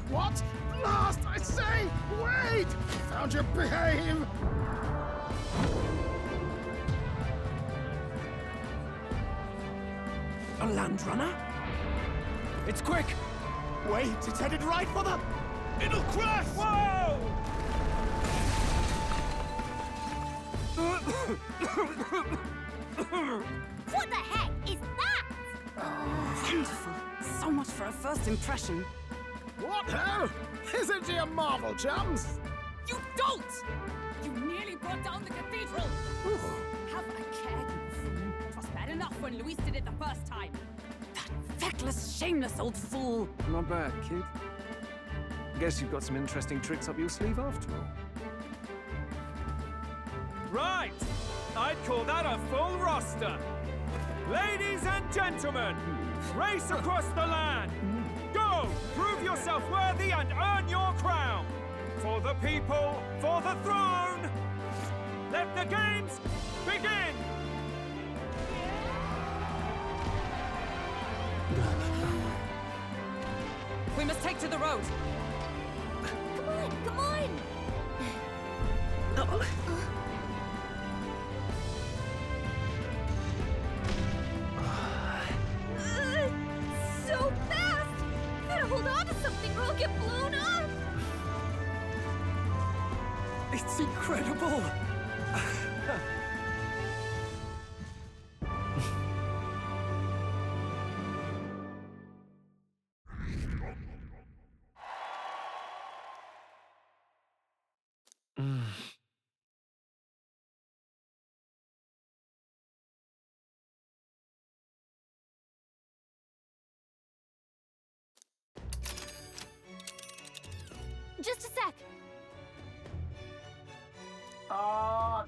Speaker 9: What? Last, I say! Wait! Found your behave!
Speaker 10: A land runner?
Speaker 7: It's quick!
Speaker 10: Wait, it's headed right for the...
Speaker 16: It'll crash!
Speaker 7: Whoa!
Speaker 8: What the heck is that?
Speaker 11: Wonderful. So much for a first impression.
Speaker 9: What ho? Isn't she a marvel, chums?
Speaker 6: You don't! You nearly brought down the cathedral! Have a care, you fool. It was bad enough when Luis did it the first time.
Speaker 11: That feckless, shameless old fool.
Speaker 4: Not bad, kid. Guess you've got some interesting tricks up your sleeve after all.
Speaker 7: Right! I'd call that a full roster. Ladies and gentlemen, race across the land. Go! Prove yourself worthy and earn your crown. For the people, for the throne. Let the games begin!
Speaker 11: We must take to the road.
Speaker 3: Come on, come on! So fast! Gotta hold on to something or I'll get blown up!
Speaker 5: It's incredible!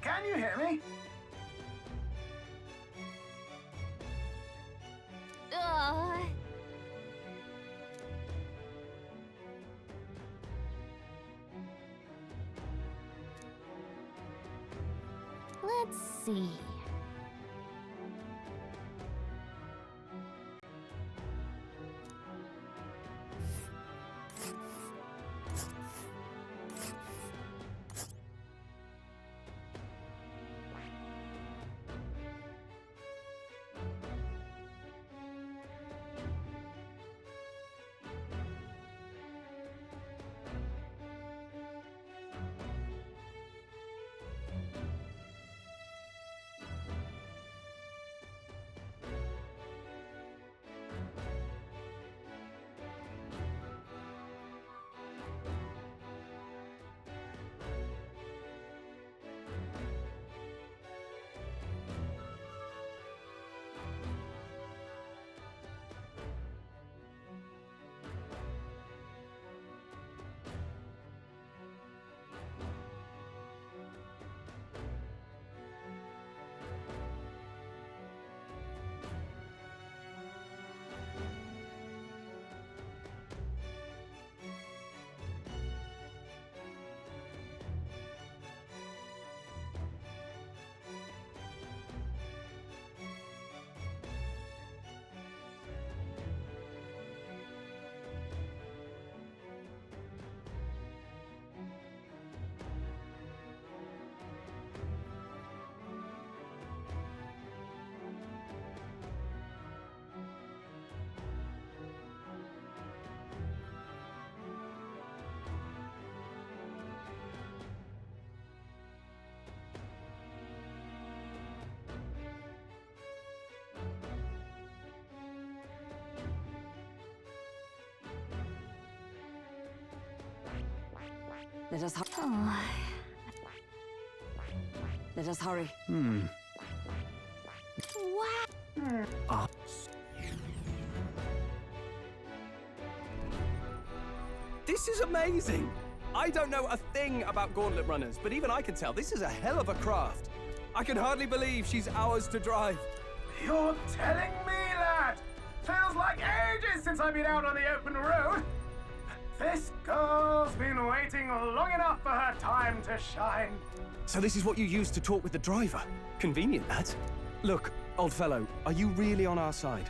Speaker 14: Can you hear me?
Speaker 13: Let's see.
Speaker 11: Let us Let us hurry.
Speaker 3: What?
Speaker 5: This is amazing! I don't know a thing about gauntlet runners, but even I can tell this is a hell of a craft. I can hardly believe she's ours to drive.
Speaker 17: You're telling me that? Feels like ages since I've been out on the open road. This girl's been waiting long enough for her time to shine.
Speaker 5: So this is what you use to talk with the driver? Convenient, that. Look, old fellow, are you really on our side?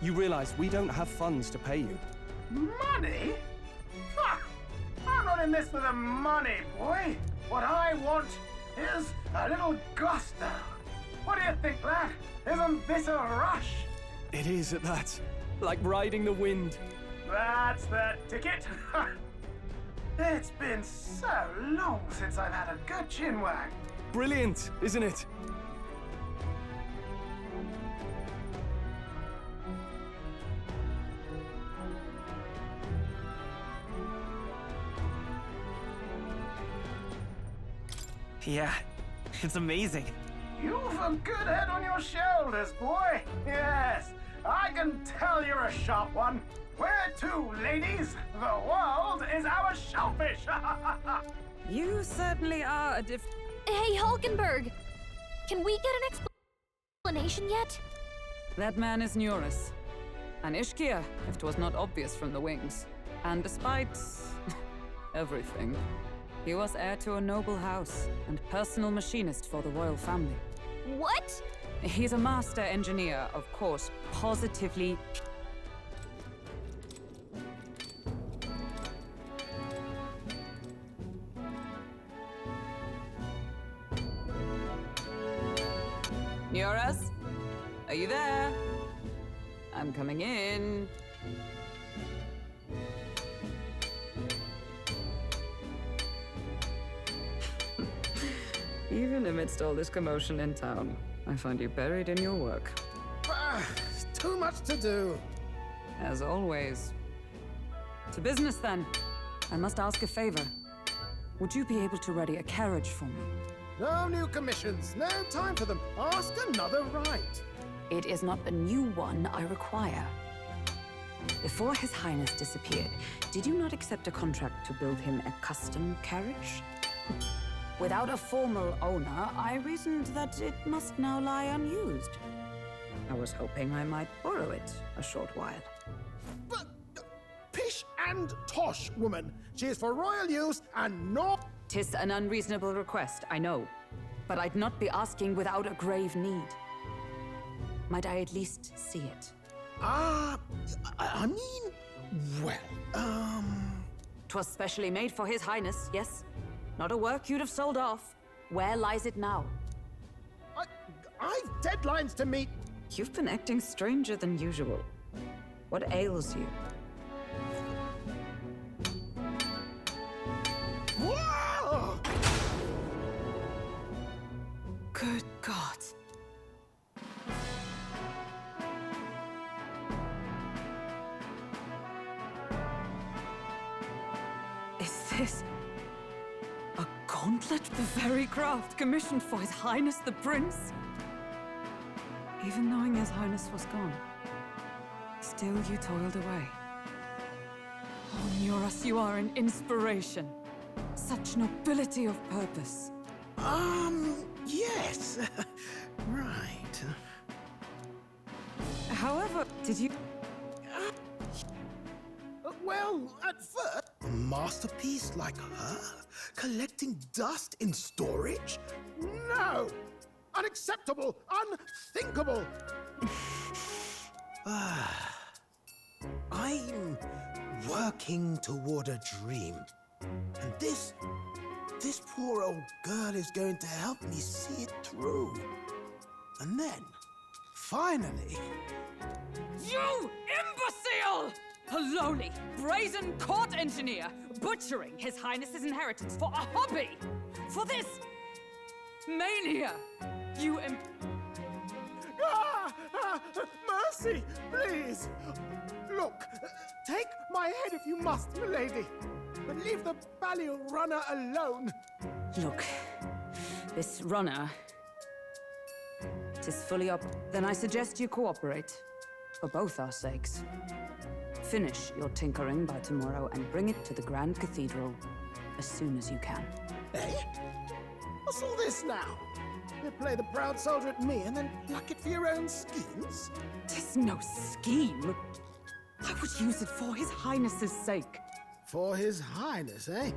Speaker 5: You realize we don't have funds to pay you.
Speaker 17: Money? Ha! I'm not in this for the money, boy. What I want is a little gusto. What do you think, lad? Isn't this a rush?
Speaker 5: It is at that. Like riding the wind.
Speaker 17: That's the ticket. It's been so long since I've had a good chinwag.
Speaker 5: Brilliant, isn't it?
Speaker 18: Yeah, it's amazing.
Speaker 17: You've a good head on your shoulders, boy. Yes, I can tell you're a sharp one. Where to, ladies? The world is our shellfish.
Speaker 11: You certainly are a
Speaker 13: Hey, Hulkenberg! Can we get an explanation yet?
Speaker 11: That man is Neurus. An Ishkia, if it was not obvious from the wings. And despite everything, he was heir to a noble house and personal machinist for the royal family.
Speaker 13: What?
Speaker 11: He's a master engineer, of course, positively. Neurus? Are you there? I'm coming in. Even amidst all this commotion in town, I find you buried in your work.
Speaker 17: Too much to do.
Speaker 11: As always. To business, then. I must ask a favor. Would you be able to ready a carriage for me?
Speaker 17: No new commissions. No time for them. Ask another right.
Speaker 11: It is not a new one I require. Before His Highness disappeared, did you not accept a contract to build him a custom carriage? Without a formal owner, I reasoned that it must now lie unused. I was hoping I might borrow it a short while.
Speaker 17: But pish and tosh, woman. She is for royal use and not...
Speaker 11: 'Tis an unreasonable request, I know. But I'd not be asking without a grave need. Might I at least see it?
Speaker 17: I mean... well,
Speaker 11: 'Twas specially made for His Highness, yes? Not a work you'd have sold off. Where lies it now?
Speaker 17: I've deadlines to meet.
Speaker 11: You've been acting stranger than usual. What ails you?
Speaker 17: Whoa!
Speaker 11: Good God. Is this a gauntlet, the very craft commissioned for His Highness the Prince? Even knowing His Highness was gone, still you toiled away. Oh, Muras, you are an inspiration. Such nobility of purpose.
Speaker 17: Yes. Right.
Speaker 11: However, did you...
Speaker 17: Well, at first... A masterpiece like her? Collecting dust in storage? No! Unacceptable! Unthinkable! I'm working toward a dream. And this poor old girl is going to help me see it through. And then, finally...
Speaker 11: You imbecile! A lowly, brazen court engineer butchering His Highness's inheritance for a hobby! For this mania! You
Speaker 17: mercy, please! Look, take my head if you must, milady. But leave the Balliol runner alone.
Speaker 11: Look, this runner... 'tis fully up. Then I suggest you cooperate. For both our sakes. Finish your tinkering by tomorrow and bring it to the Grand Cathedral as soon as you can.
Speaker 17: Eh? What's all this now? You play the proud soldier at me and then pluck it for your own schemes?
Speaker 11: 'Tis no scheme. I would use it for His Highness's sake.
Speaker 17: For His Highness, eh?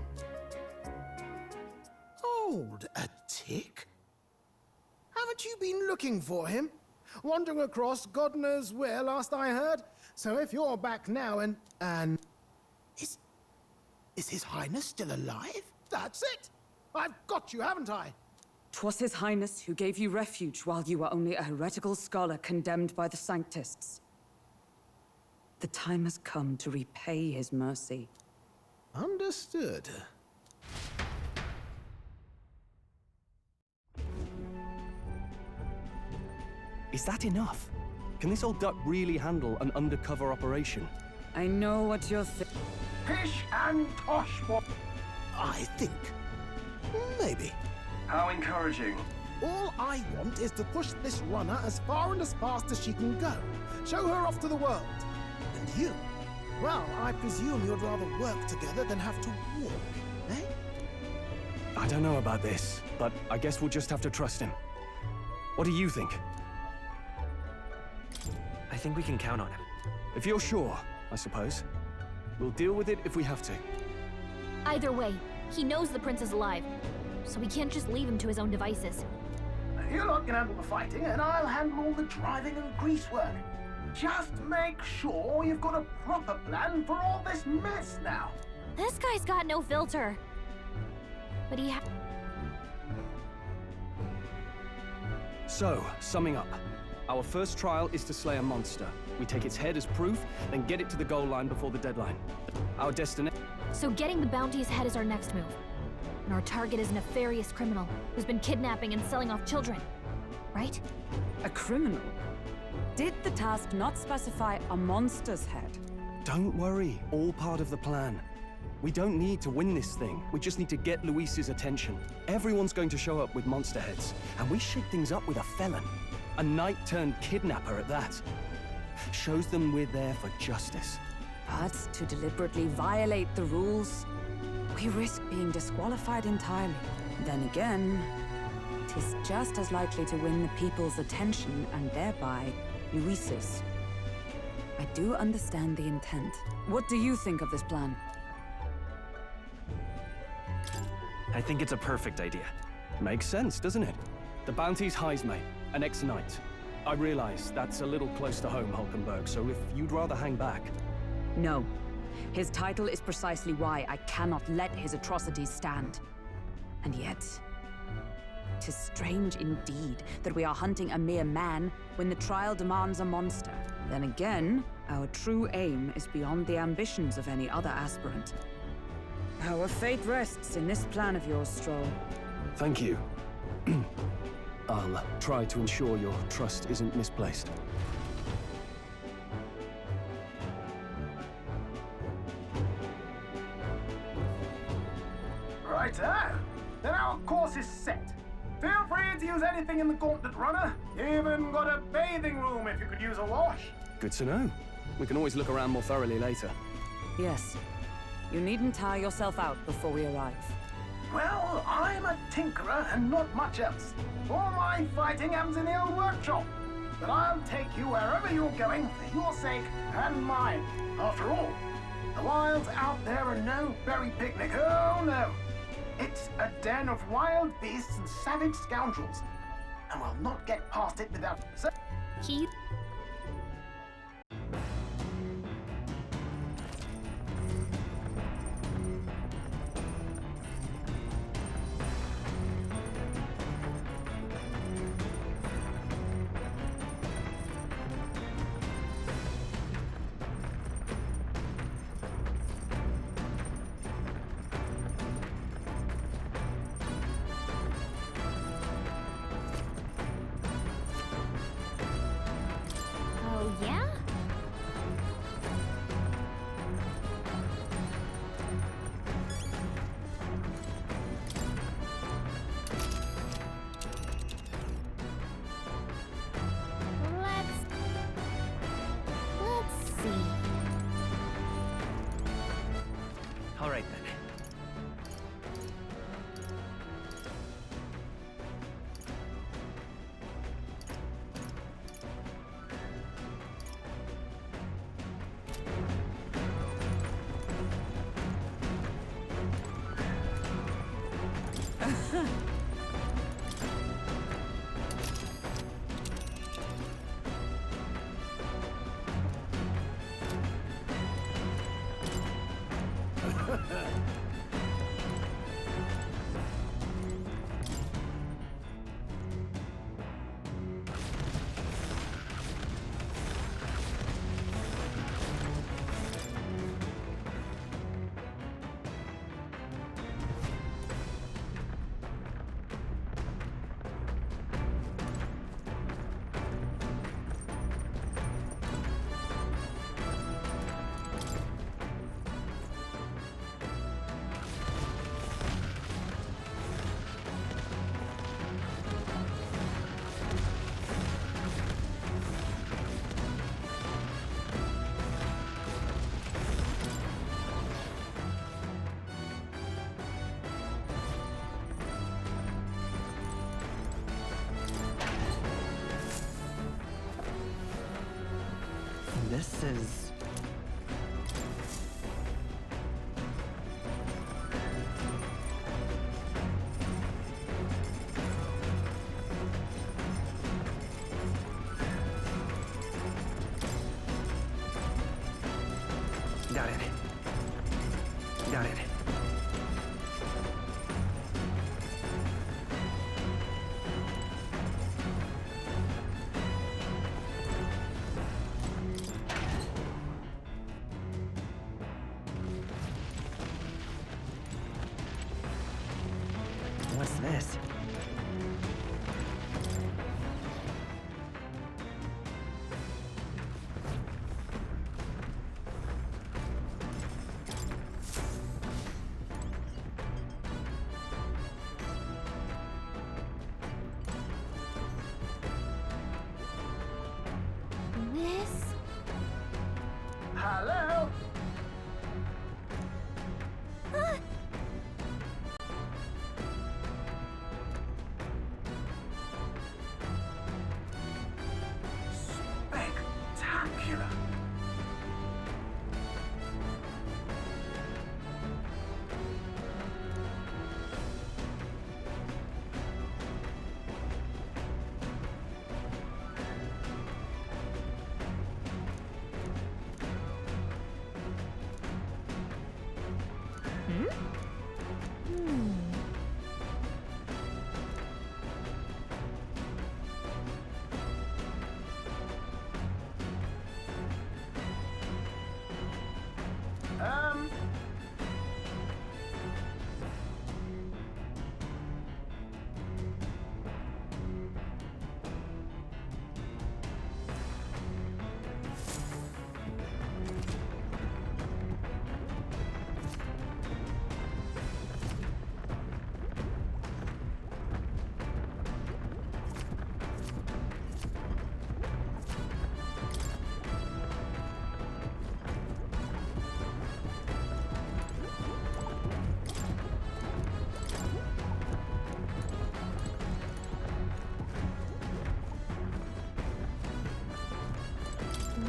Speaker 17: Hold a tick. Haven't you been looking for him? Wandering across God knows where, last I heard. So if you're back now and... Is His Highness still alive? That's it! I've got you, haven't I?
Speaker 11: 'Twas His Highness who gave you refuge while you were only a heretical scholar condemned by the Sanctists. The time has come to repay His mercy.
Speaker 17: Understood.
Speaker 5: Is that enough? Can this old duck really handle an undercover operation?
Speaker 11: I know what you're thinking.
Speaker 17: Pish and tosh, what? I think. Maybe.
Speaker 18: How encouraging.
Speaker 17: All I want is to push this runner as far and as fast as she can go. Show her off to the world. And you? Well, I presume you'd rather work together than have to walk, eh?
Speaker 5: I don't know about this, but I guess we'll just have to trust him. What do you think?
Speaker 18: I think we can count on him.
Speaker 5: If you're sure, I suppose. We'll deal with it if we have to.
Speaker 13: Either way, he knows the prince is alive, so we can't just leave him to his own devices.
Speaker 17: You lot can handle the fighting, and I'll handle all the driving and grease work. Just make sure you've got a proper plan for all this mess now.
Speaker 13: This guy's got no filter. But he
Speaker 5: So, summing up. Our first trial is to slay a monster. We take its head as proof, then get it to the goal line before the deadline. Our destination...
Speaker 13: So getting the bounty's head is our next move. And our target is a nefarious criminal who's been kidnapping and selling off children. Right?
Speaker 11: A criminal? Did the task not specify a monster's head?
Speaker 5: Don't worry, all part of the plan. We don't need to win this thing. We just need to get Luis's attention. Everyone's going to show up with monster heads, and we shake things up with a felon. A knight-turned-kidnapper at that. Shows them we're there for justice.
Speaker 11: But to deliberately violate the rules, we risk being disqualified entirely. Then again, 'tis just as likely to win the people's attention and thereby Luis's. I do understand the intent. What do you think of this plan?
Speaker 18: I think it's a perfect idea.
Speaker 5: Makes sense, doesn't it? The bounty's Heisme, an ex-knight. I realize that's a little close to home, Hulkenberg, so if you'd rather hang back...
Speaker 11: No. His title is precisely why I cannot let his atrocities stand. And yet, 'tis strange indeed that we are hunting a mere man when the trial demands a monster. Then again, our true aim is beyond the ambitions of any other aspirant. Our fate rests in this plan of yours, Stroll.
Speaker 5: Thank you. I'll try to ensure your trust isn't misplaced.
Speaker 17: Righto! Then our course is set. Feel free to use anything in the Gauntlet Runner. Even got a bathing room if you could use a wash.
Speaker 5: Good to know. We can always look around more thoroughly later.
Speaker 11: Yes. You needn't tire yourself out before we arrive.
Speaker 17: Well, I'm a tinkerer and not much else. All my fighting happens in the old workshop. But I'll take you wherever you're going for your sake and mine. After all, the wilds out there are no berry picnic. Oh no. It's a den of wild beasts and savage scoundrels. And we'll not get past it without...
Speaker 3: Keith? Oh, yeah? Let's see.
Speaker 18: All right, then. This is... Got it. Got it. What's this?
Speaker 3: This?
Speaker 17: Hello?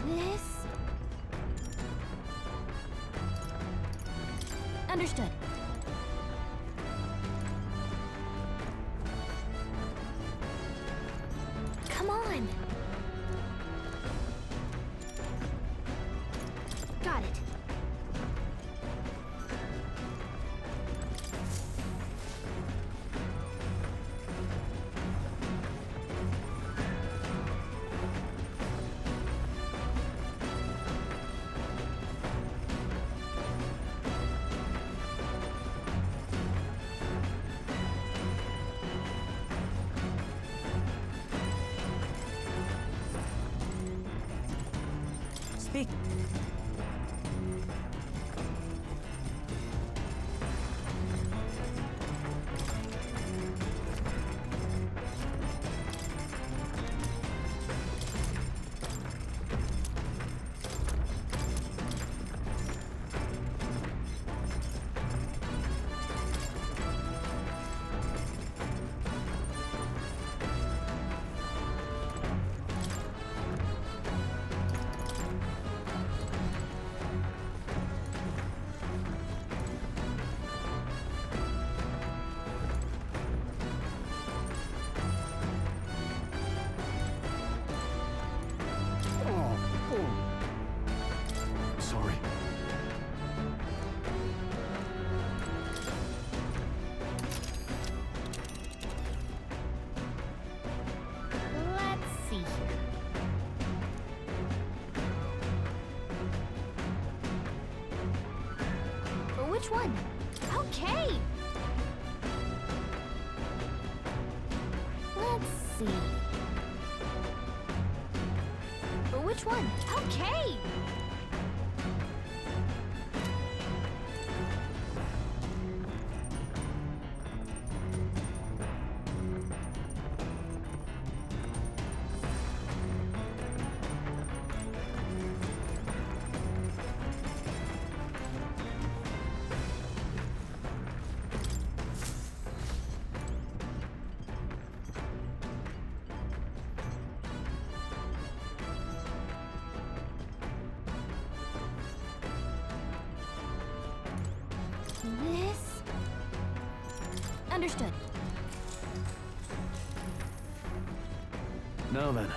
Speaker 13: This... Understood. Come on! Got it.
Speaker 11: Speak.
Speaker 5: Sorry.
Speaker 13: Let's see here. Which one? Okay! Let's see. Which one? Okay! This... Understood.
Speaker 5: Now then.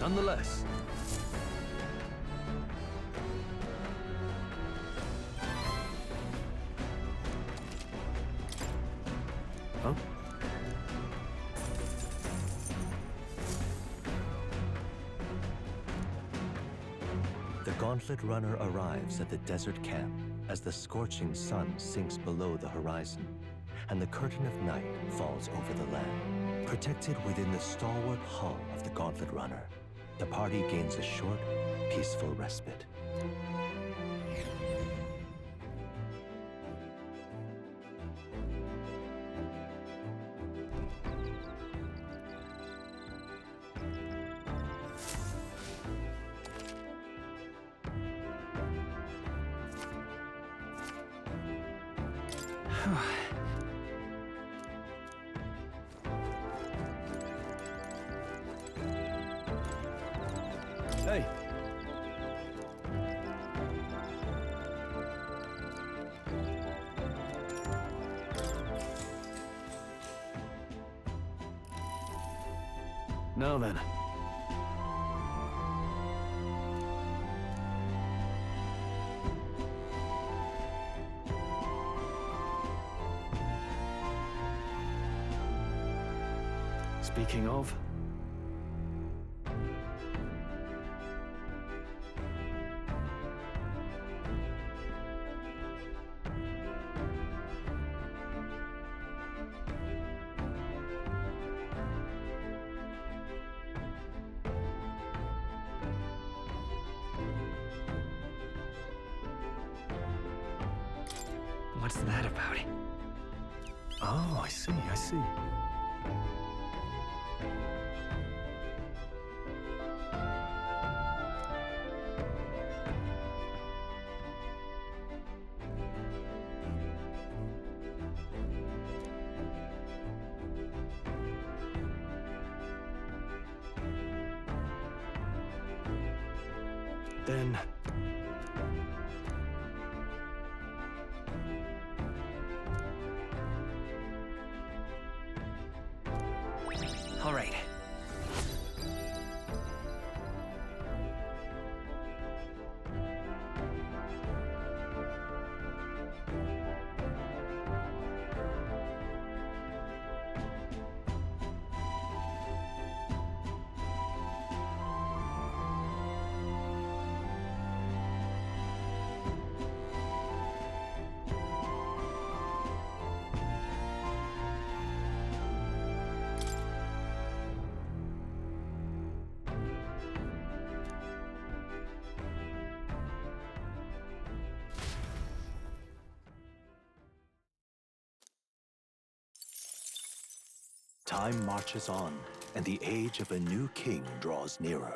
Speaker 5: Nonetheless. Huh?
Speaker 19: The Gauntlet Runner arrives at the desert camp as the scorching sun sinks below the horizon, and the curtain of night falls over the land. Protected within the stalwart hull of the Gauntlet Runner, the party gains a short, peaceful respite.
Speaker 5: Hey. Now then. Speaking of...
Speaker 18: What's that about?
Speaker 5: Oh, I see, I see. Then...
Speaker 18: All right.
Speaker 19: Time marches on, and the age of a new king draws nearer.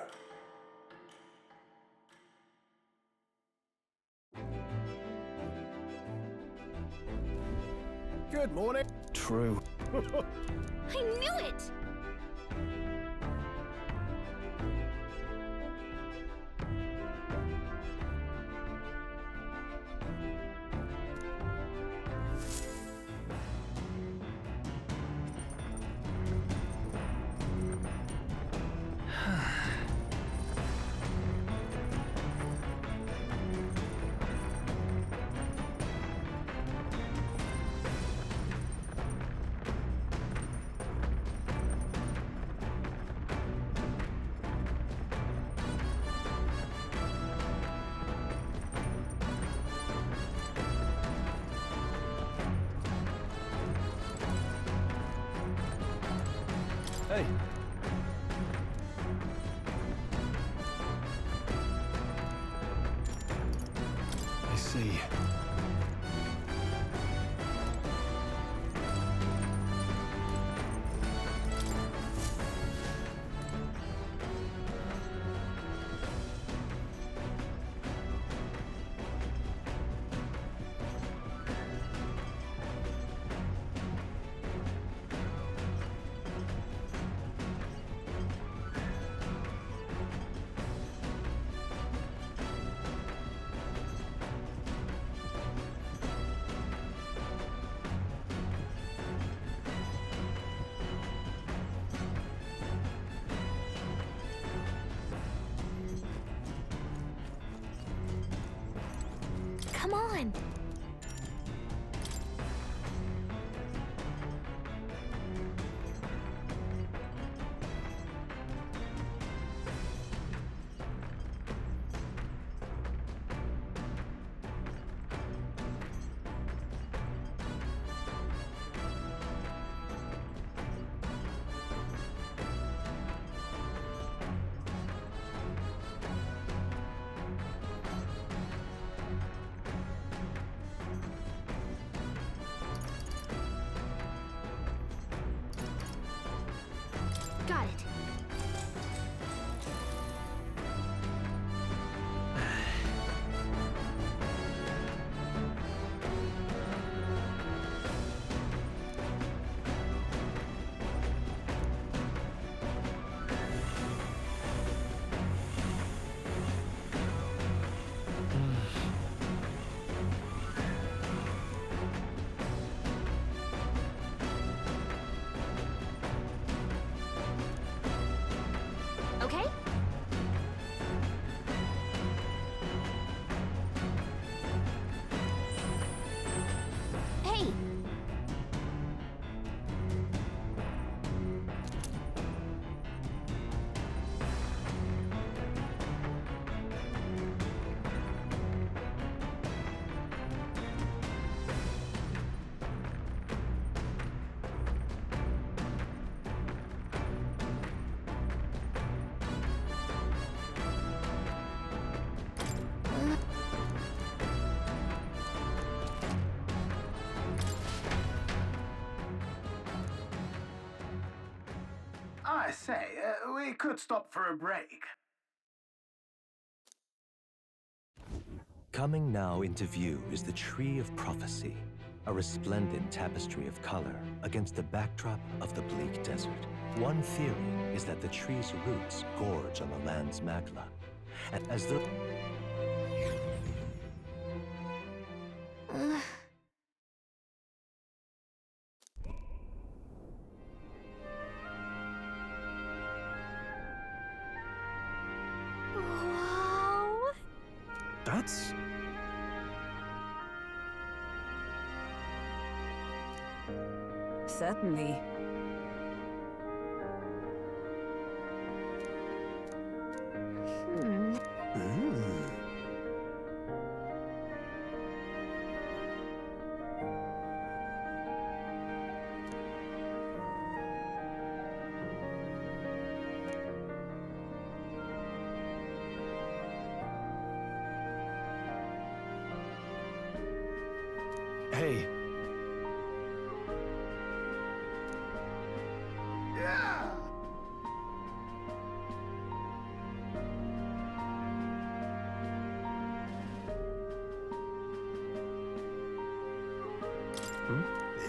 Speaker 12: Good morning.
Speaker 5: True.
Speaker 3: I knew it!
Speaker 5: Hey. I see.
Speaker 3: Come on! Got it.
Speaker 17: I say, we could stop for a break.
Speaker 19: Coming now into view is the Tree of Prophecy, a resplendent tapestry of color against the backdrop of the bleak desert. One theory is that the tree's roots gorge on the land's magma, and as the...
Speaker 3: Wow.
Speaker 4: That's...
Speaker 11: Certainly.
Speaker 4: Hey.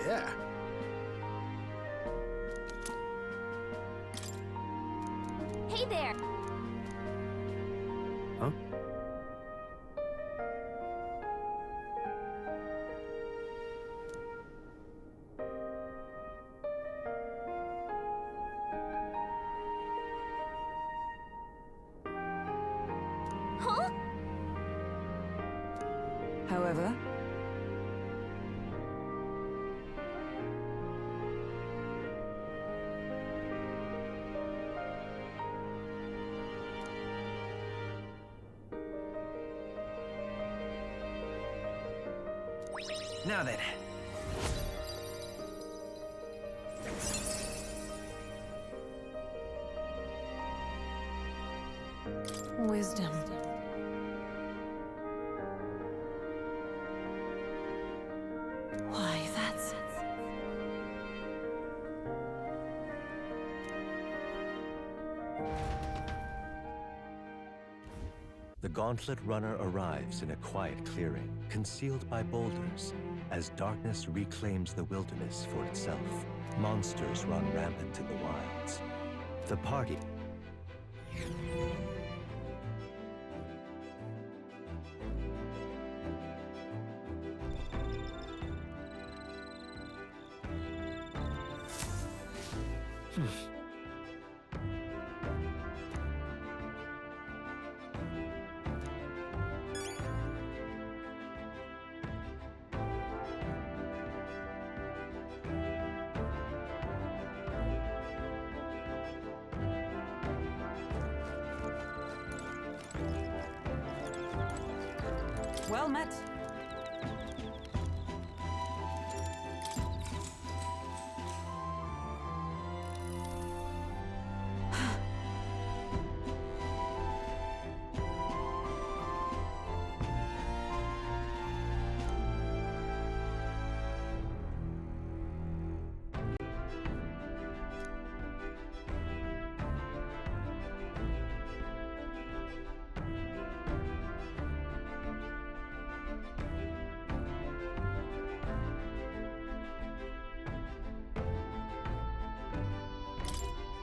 Speaker 12: Yeah.
Speaker 3: Hey there.
Speaker 4: Huh?
Speaker 3: Huh?
Speaker 11: However,
Speaker 18: Now then.
Speaker 13: Wisdom. Why, that's...
Speaker 19: The Gauntlet Runner arrives in a quiet clearing, concealed by boulders, as darkness reclaims the wilderness for itself. Monsters run rampant in the wilds. The party...
Speaker 11: well met.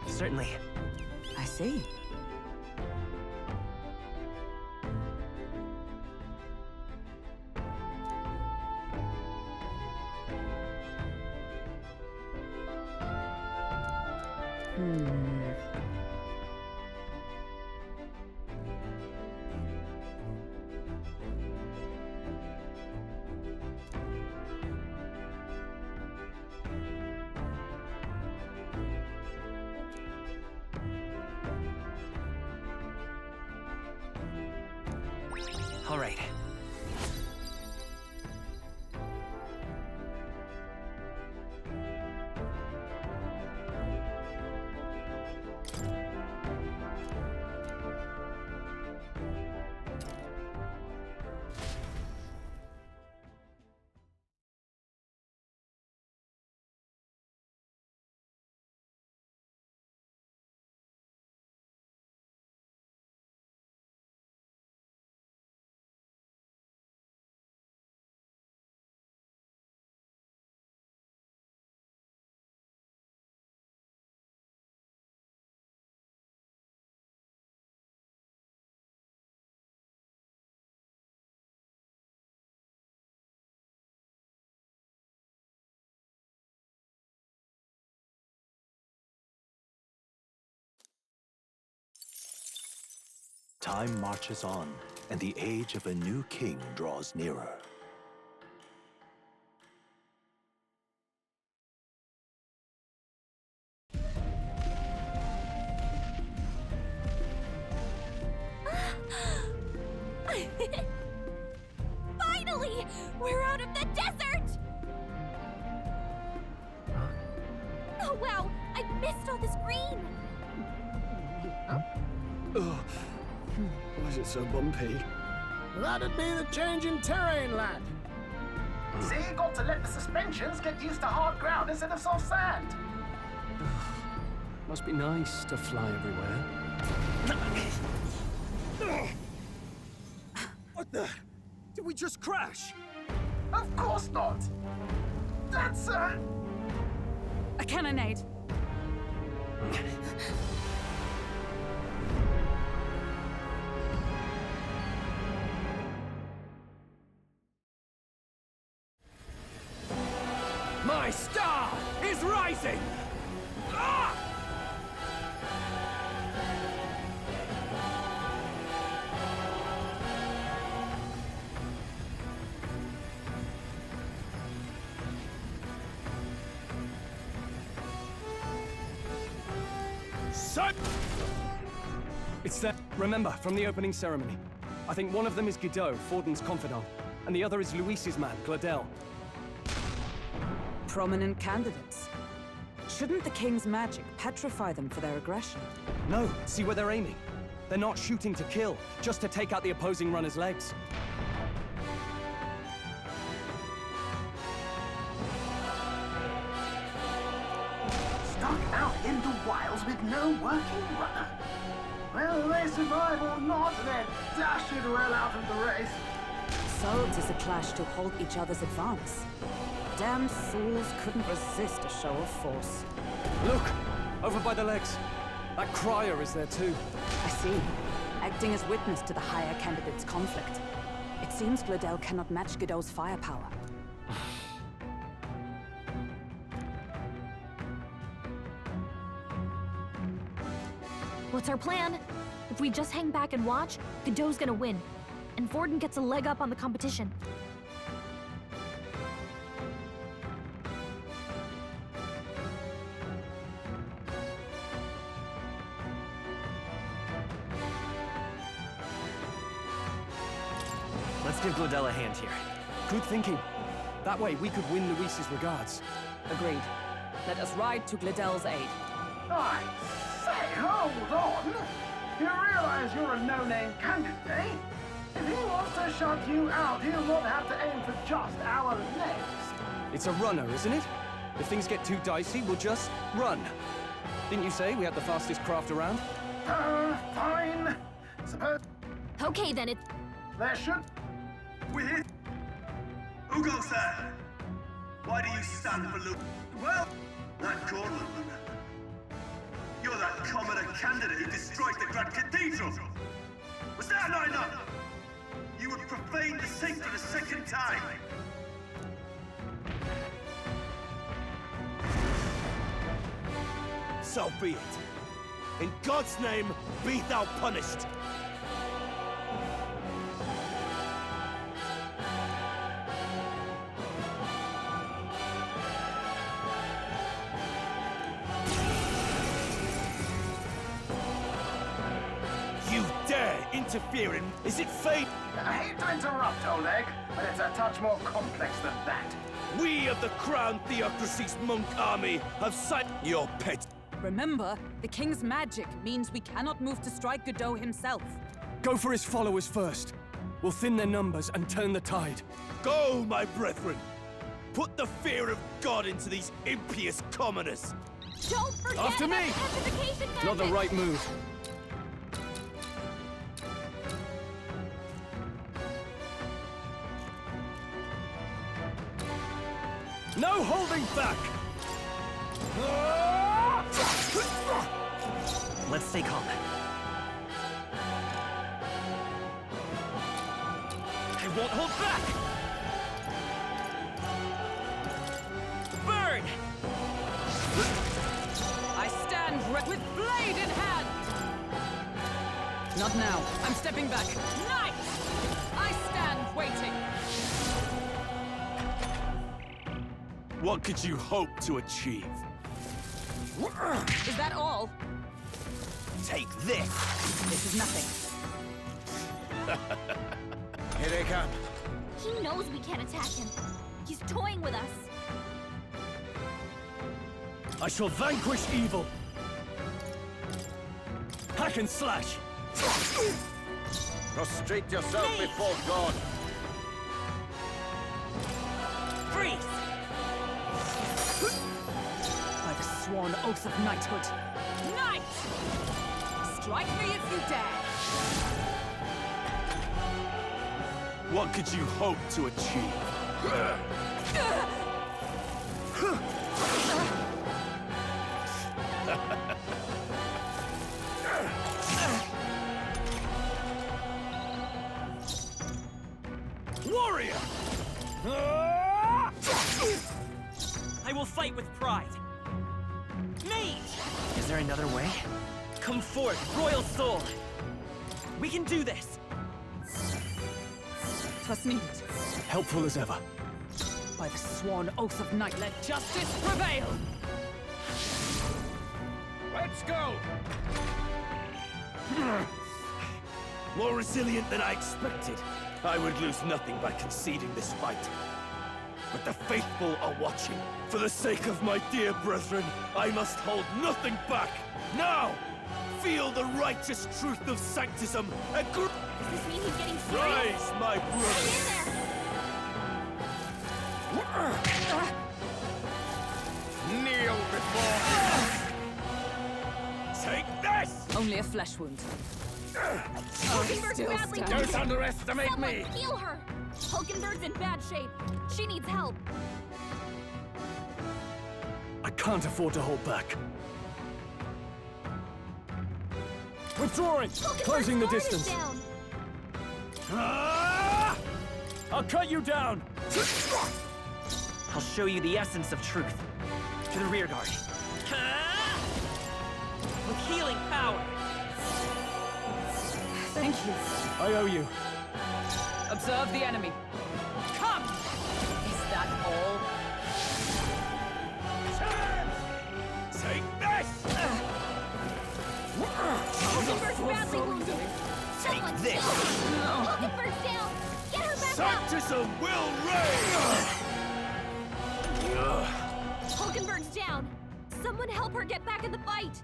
Speaker 18: Certainly.
Speaker 11: I see.
Speaker 18: All right.
Speaker 19: Time marches on, and the age of a new king draws nearer.
Speaker 3: Finally! We're out of the desert! Oh wow! I missed all this green!
Speaker 4: Ugh. Why is it so bumpy?
Speaker 17: That'd be the change in terrain, lad. See, got to let the suspensions get used to hard ground instead of soft sand.
Speaker 4: Must be nice to fly everywhere.
Speaker 7: What the? Did we just crash?
Speaker 17: Of course not. That's
Speaker 11: a cannonade.
Speaker 7: My star is rising! Ah!
Speaker 4: It's that. Remember, from the opening ceremony. I think one of them is Godot, Forden's confidant, and the other is Luis's man, Gladel.
Speaker 11: Prominent candidates. Shouldn't the king's magic petrify them for their aggression?
Speaker 4: No, see where they're aiming. They're not shooting to kill, just to take out the opposing runner's legs.
Speaker 17: stuck out in the wilds with no working runner. Whether they survive or not, they're dashed well out of the race.
Speaker 11: So it is a clash to halt each other's advance. Damned fools couldn't resist a show of force.
Speaker 4: Look! Over by the legs. That crier is there too.
Speaker 11: I see. Acting as witness to the higher candidate's conflict. It seems Gladel cannot match Godot's firepower.
Speaker 13: What's our plan? If we just hang back and watch, Godot's gonna win. And Forden gets a leg up on the competition.
Speaker 18: Let's give Gladel a hand here.
Speaker 4: Good thinking. That way we could win Luis's regards.
Speaker 11: Agreed. Let us ride to Gladel's aid.
Speaker 17: I say, hold on! You realize you're a no-name candidate, eh? If he wants to shut you out, he'll not have to aim for just our legs.
Speaker 4: It's a runner, isn't it? If things get too dicey, we'll just run. Didn't you say we had the fastest craft around?
Speaker 17: Fine. Suppose...
Speaker 13: Okay, then it's...
Speaker 17: There should...
Speaker 20: We're here. Who goes there? Why do you stand for Luke? Well, that Cornwall. You're that commoner candidate who destroyed the Grand Cathedral. Was that not enough? You would profane the sacred a second time.
Speaker 16: So be it. In God's name, be thou punished. You dare interfere in... Is it fate?
Speaker 17: I hate to interrupt, Oleg, but it's a touch more complex than that.
Speaker 16: We of the Crown Theocracy's monk army have sight your pet.
Speaker 11: Remember, the king's magic means we cannot move to strike Godot himself.
Speaker 4: Go for his followers first. We'll thin their numbers and turn the tide.
Speaker 16: Go, my brethren! Put the fear of God into these impious commoners!
Speaker 13: Don't forget
Speaker 4: After me! Not the right move. No holding back!
Speaker 18: Let's stay calm.
Speaker 7: I won't hold back! Burn!
Speaker 11: I stand with blade in hand! Not now. I'm stepping back.
Speaker 21: Knight! I stand waiting.
Speaker 16: What could you hope to achieve?
Speaker 21: Is that all?
Speaker 18: Take this!
Speaker 21: This is nothing.
Speaker 17: Here they come.
Speaker 3: He knows we can't attack him. He's toying with us.
Speaker 4: I shall vanquish evil. Hack and slash.
Speaker 17: Prostrate yourself before God.
Speaker 21: Freeze! By the sworn oath of knighthood. Knight! Strike me if you dare.
Speaker 16: What could you hope to achieve?
Speaker 18: Warrior! I will fight with pride. Mage! Is there another way? Come forth, royal soul! We can do this!
Speaker 21: 'Twas needed.
Speaker 4: Helpful as ever.
Speaker 21: By the sworn oath of knight, let justice prevail!
Speaker 17: Let's go!
Speaker 16: More resilient than I expected. I would lose nothing by conceding this fight. But the faithful are watching. For the sake of my dear brethren, I must hold nothing back. Now! Feel the righteous truth of sanctism and
Speaker 3: Does this mean he's getting serious?
Speaker 16: rise, my brothers!
Speaker 17: Kneel before
Speaker 16: Take this!
Speaker 21: Only a flesh wound.
Speaker 3: Hulkenberg's
Speaker 21: still
Speaker 3: badly
Speaker 21: stand.
Speaker 3: wounded.
Speaker 17: Don't underestimate
Speaker 3: Someone
Speaker 17: me.
Speaker 3: heal her. Hulkenberg's in bad shape. She needs help.
Speaker 4: I can't afford to hold back. Withdrawing! Closing the distance.
Speaker 3: Down.
Speaker 4: Ah! I'll cut you down!
Speaker 18: I'll show you the essence of truth. To the rear guard. With healing power.
Speaker 21: Thank you.
Speaker 4: I owe you.
Speaker 21: Observe the enemy. Come! Is that all?
Speaker 16: Take this!
Speaker 3: Hulkenberg's badly wounded. Someone
Speaker 18: this.
Speaker 3: heal her. Hulkenberg's down. Get her back
Speaker 16: Sanctism will reign!
Speaker 3: up. Hulkenberg's down. Someone help her get back in the fight.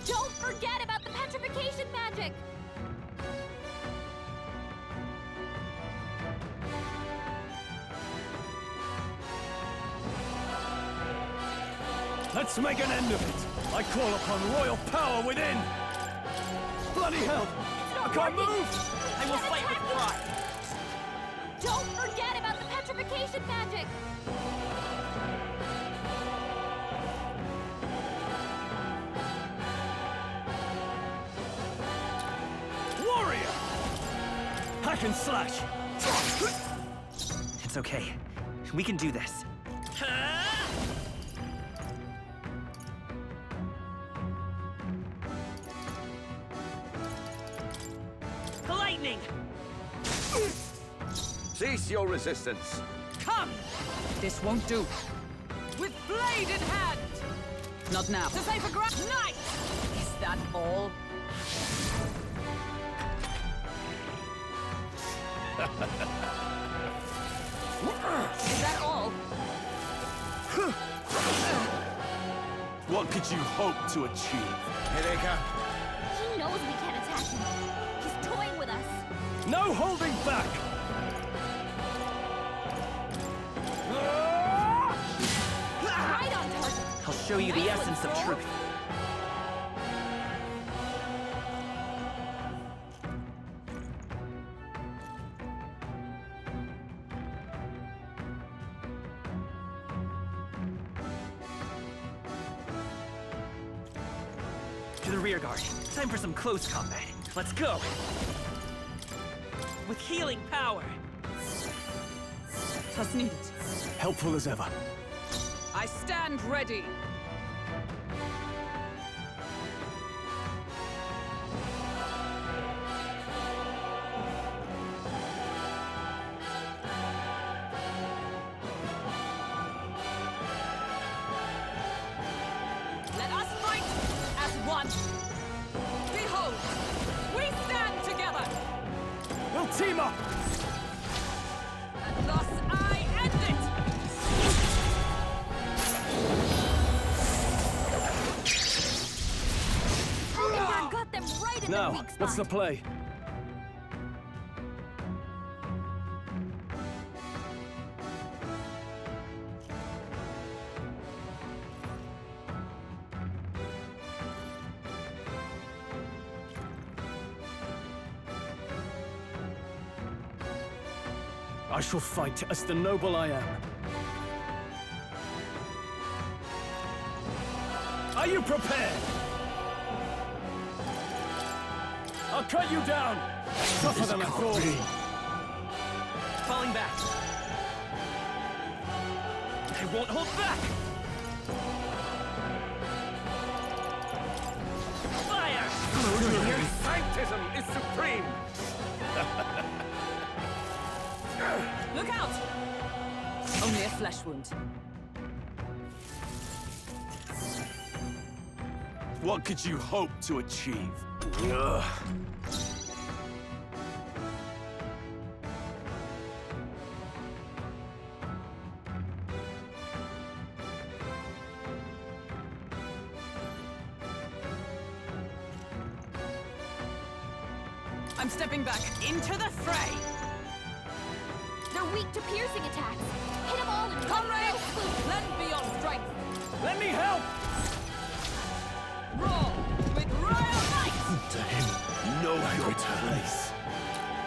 Speaker 3: Don't forget about the petrification magic!
Speaker 4: Let's make an end of it. I call upon royal power within. Bloody hell! I can't move!
Speaker 18: I will fight with pride.
Speaker 3: Don't forget about the petrification magic!
Speaker 4: Warrior! Hack and slash!
Speaker 18: It's okay. We can do this. Lightning!
Speaker 17: Cease your resistance.
Speaker 21: Come! This won't do. With blade in hand! Not now. To save a grab. Knight! Is that all? Is that all?
Speaker 16: What could you hope to achieve?
Speaker 17: Here they come.
Speaker 3: He knows we can't attack him. He's toying with us.
Speaker 4: No holding back!
Speaker 3: Right on target.
Speaker 18: I'll show you the essence of truth. To the rear guard. Time for some close combat. Let's go! With healing power!
Speaker 11: Trust needed.
Speaker 4: Helpful as ever.
Speaker 21: I stand ready. Let us fight as one. Behold, we stand together.
Speaker 4: We'll team up!
Speaker 21: And thus I end it.
Speaker 13: Odenburg got them right in their
Speaker 4: Now,
Speaker 13: weak spot.
Speaker 4: what's the play? I shall fight as the noble I am. Are you prepared? I'll cut you down! Tougher than I thought.
Speaker 18: Falling back. I won't hold back! Fire!
Speaker 16: Your sanctism is supreme!
Speaker 21: Look out! Only a flesh wound.
Speaker 16: What could you hope to achieve?
Speaker 21: I'm stepping back into the fray.
Speaker 13: They're weak to piercing attacks. Hit them all in one
Speaker 21: Comrades,
Speaker 13: fell swoop.
Speaker 21: lend me your strength.
Speaker 4: Let me help!
Speaker 21: Roar with royal might.
Speaker 16: To him, know your place.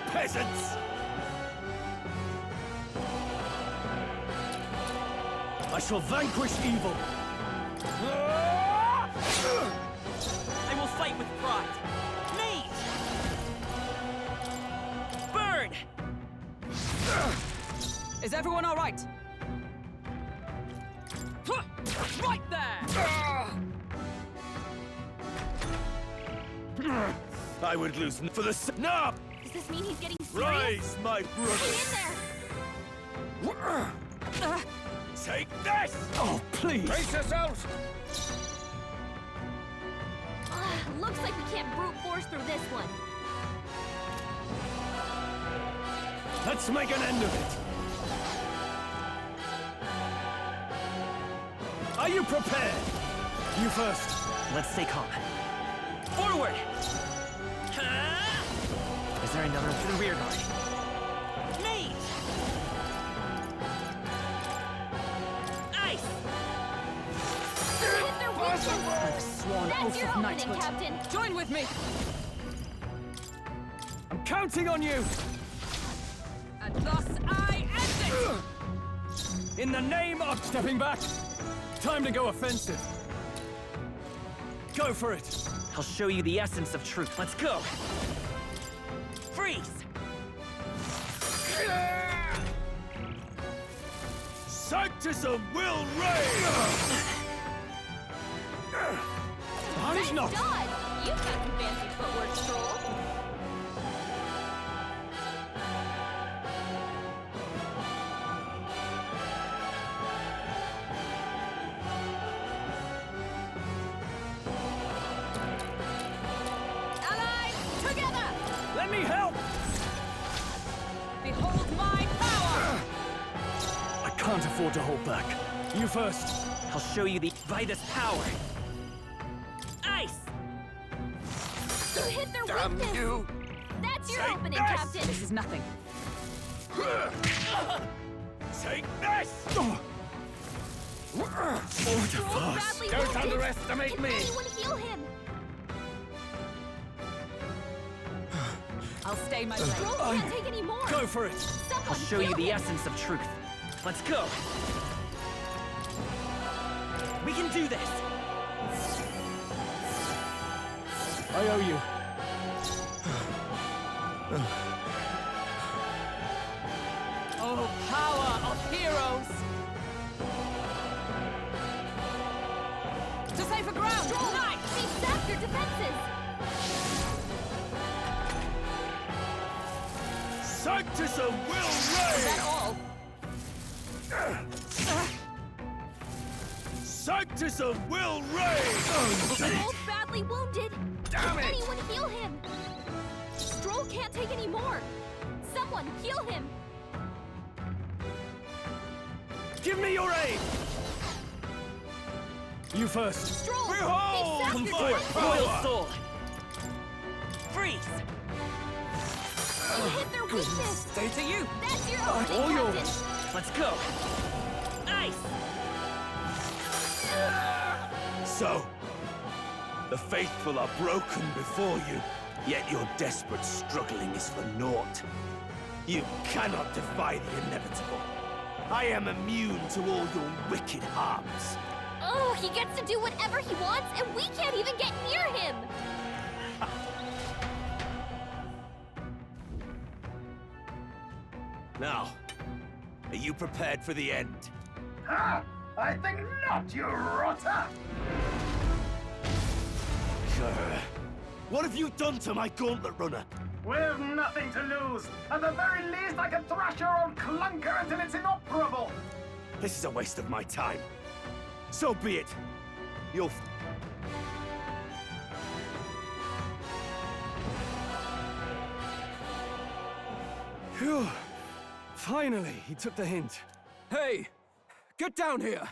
Speaker 16: Peasants!
Speaker 4: I shall vanquish evil!
Speaker 18: I will fight with pride. Mage! Burn!
Speaker 21: Is everyone all right? Right there!
Speaker 16: I would lose for the no!
Speaker 13: Does this mean he's getting serious?
Speaker 16: Rise, my brothers!
Speaker 13: Stay in there!
Speaker 16: Take this!
Speaker 4: Oh, please!
Speaker 16: Brace yourselves!
Speaker 13: Looks like we can't brute force through this one.
Speaker 4: Let's make an end of it! Are you prepared? You first.
Speaker 18: Let's stay calm. Forward! Is there another for the rear guard? Mage! Ice!
Speaker 13: Hit their weakness!
Speaker 21: I've sworn
Speaker 13: That's
Speaker 21: oath
Speaker 13: your
Speaker 21: of
Speaker 13: opening,
Speaker 21: knighthood.
Speaker 13: Captain.
Speaker 21: Join with me.
Speaker 4: I'm counting on you!
Speaker 21: And thus I end it.
Speaker 4: In the name of stepping back! Time to go offensive. Go for it!
Speaker 18: I'll show you the essence of truth. Let's go! Freeze!
Speaker 16: Sanctism will reign!
Speaker 4: Nice not!
Speaker 13: Dodge! You've got some fancy footwork, Stroll.
Speaker 21: Allies, together!
Speaker 4: Let me help!
Speaker 21: Behold my power!
Speaker 4: I can't afford to hold back. You first.
Speaker 18: I'll show you the Vitus power. Ice!
Speaker 13: You hit their
Speaker 16: Damn
Speaker 13: weakness!
Speaker 16: you!
Speaker 13: That's your
Speaker 16: Take
Speaker 13: opening,
Speaker 16: this!
Speaker 13: Captain!
Speaker 21: This is nothing.
Speaker 16: Take this!
Speaker 13: Stroll's badly
Speaker 16: Don't
Speaker 13: wounded.
Speaker 16: underestimate
Speaker 13: Can
Speaker 16: me!
Speaker 13: anyone heal him?
Speaker 21: I'll stay my blade.
Speaker 13: Stroll can't take any more!
Speaker 4: Go for it!
Speaker 13: Someone
Speaker 18: I'll show you
Speaker 13: heal
Speaker 18: the
Speaker 13: him.
Speaker 18: essence of truth. Let's go! We can do this!
Speaker 4: I owe you.
Speaker 21: Oh, power of heroes! To safer ground! Knight!
Speaker 3: They sapped their defenses!
Speaker 16: Sanctus of Will Reign!
Speaker 21: Is that all?
Speaker 16: Sanctus of Will Reign!
Speaker 3: They're both badly wounded!
Speaker 16: Damn it!
Speaker 3: Anyone heal him! Stroll can't take any more! Someone heal him!
Speaker 4: Give me your aid! You first.
Speaker 3: Stroll!
Speaker 16: Behold!
Speaker 3: They
Speaker 16: Come
Speaker 3: sapped
Speaker 16: forward!
Speaker 3: your defenses!
Speaker 18: Royal Soul! Freeze!
Speaker 3: They hit their weakness!
Speaker 21: Stay to you!
Speaker 3: That's your
Speaker 4: All
Speaker 3: opening,
Speaker 4: yours.
Speaker 3: Captain!
Speaker 18: Let's go! Ice!
Speaker 16: So, the faithful are broken before you, yet your desperate struggling is for naught. You cannot defy the inevitable. I am immune to all your wicked harms.
Speaker 3: Oh, he gets to do whatever he wants, and we can't even get near him!
Speaker 16: Now, are you prepared for the end?
Speaker 17: Ha! I think not, you rotter!
Speaker 16: What have you done to my Gauntlet Runner?
Speaker 17: We've nothing to lose. At the very least, I can thrash your old clunker until it's inoperable.
Speaker 16: This is a waste of my time. So be it. You'll...
Speaker 4: Phew. Finally, he took the hint.
Speaker 7: Hey! Get down here!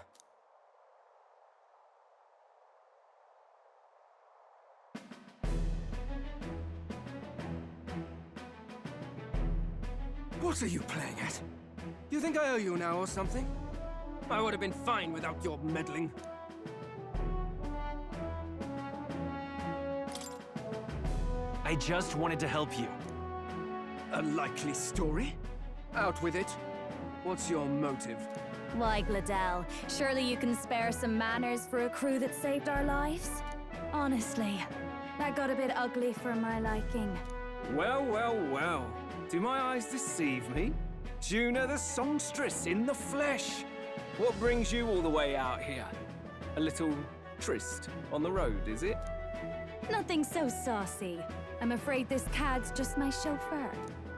Speaker 7: What are you playing at? You think I owe you now or something? I would have been fine without your meddling.
Speaker 18: I just wanted to help you.
Speaker 7: A likely story? Out with it. What's your motive?
Speaker 6: Why, Gladel? Surely you can spare some manners for a crew that saved our lives? Honestly, that got a bit ugly for my liking.
Speaker 7: Well, well, well. Do my eyes deceive me? Juna the songstress in the flesh. What brings you all the way out here? A little tryst on the road, is it?
Speaker 6: Nothing so saucy. I'm afraid this cad's just my chauffeur.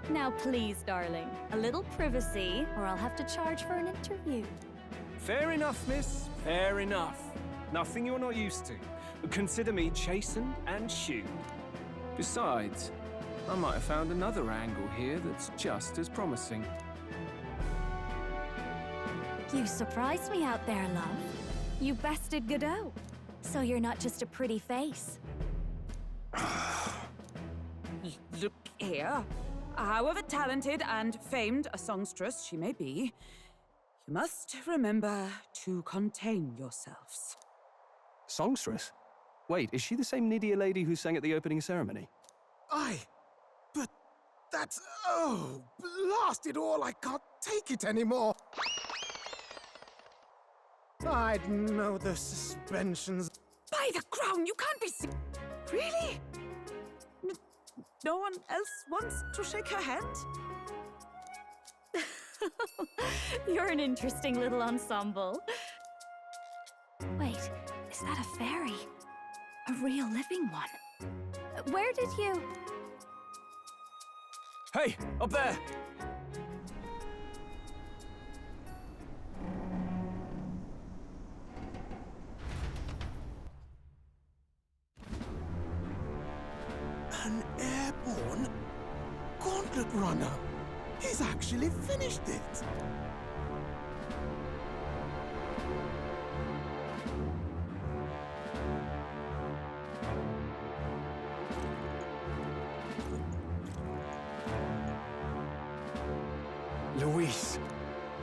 Speaker 6: Now please, darling, a little privacy, or I'll have to charge for an interview.
Speaker 7: Fair enough, miss. Fair enough. Nothing you're not used to. Consider me chastened and shoed. Besides, I might have found another angle here that's just as promising.
Speaker 6: You surprised me out there, love. You bested Godot. So you're not just a pretty face.
Speaker 11: Look here. However talented and famed a songstress she may be, you must remember to contain yourselves.
Speaker 5: Songstress? Wait, is she the same Nydia lady who sang at the opening ceremony?
Speaker 17: Aye, but that's... oh, blast it all, I can't take it anymore. I'd know the suspensions.
Speaker 11: By the crown, you can't be really? No one else wants to shake her hand?
Speaker 6: You're an interesting little ensemble. Wait, is that a fairy? A real living one? Where did you...
Speaker 7: Hey, up there!
Speaker 17: An airborne Gauntlet Runner. He's actually finished it.
Speaker 4: Luis.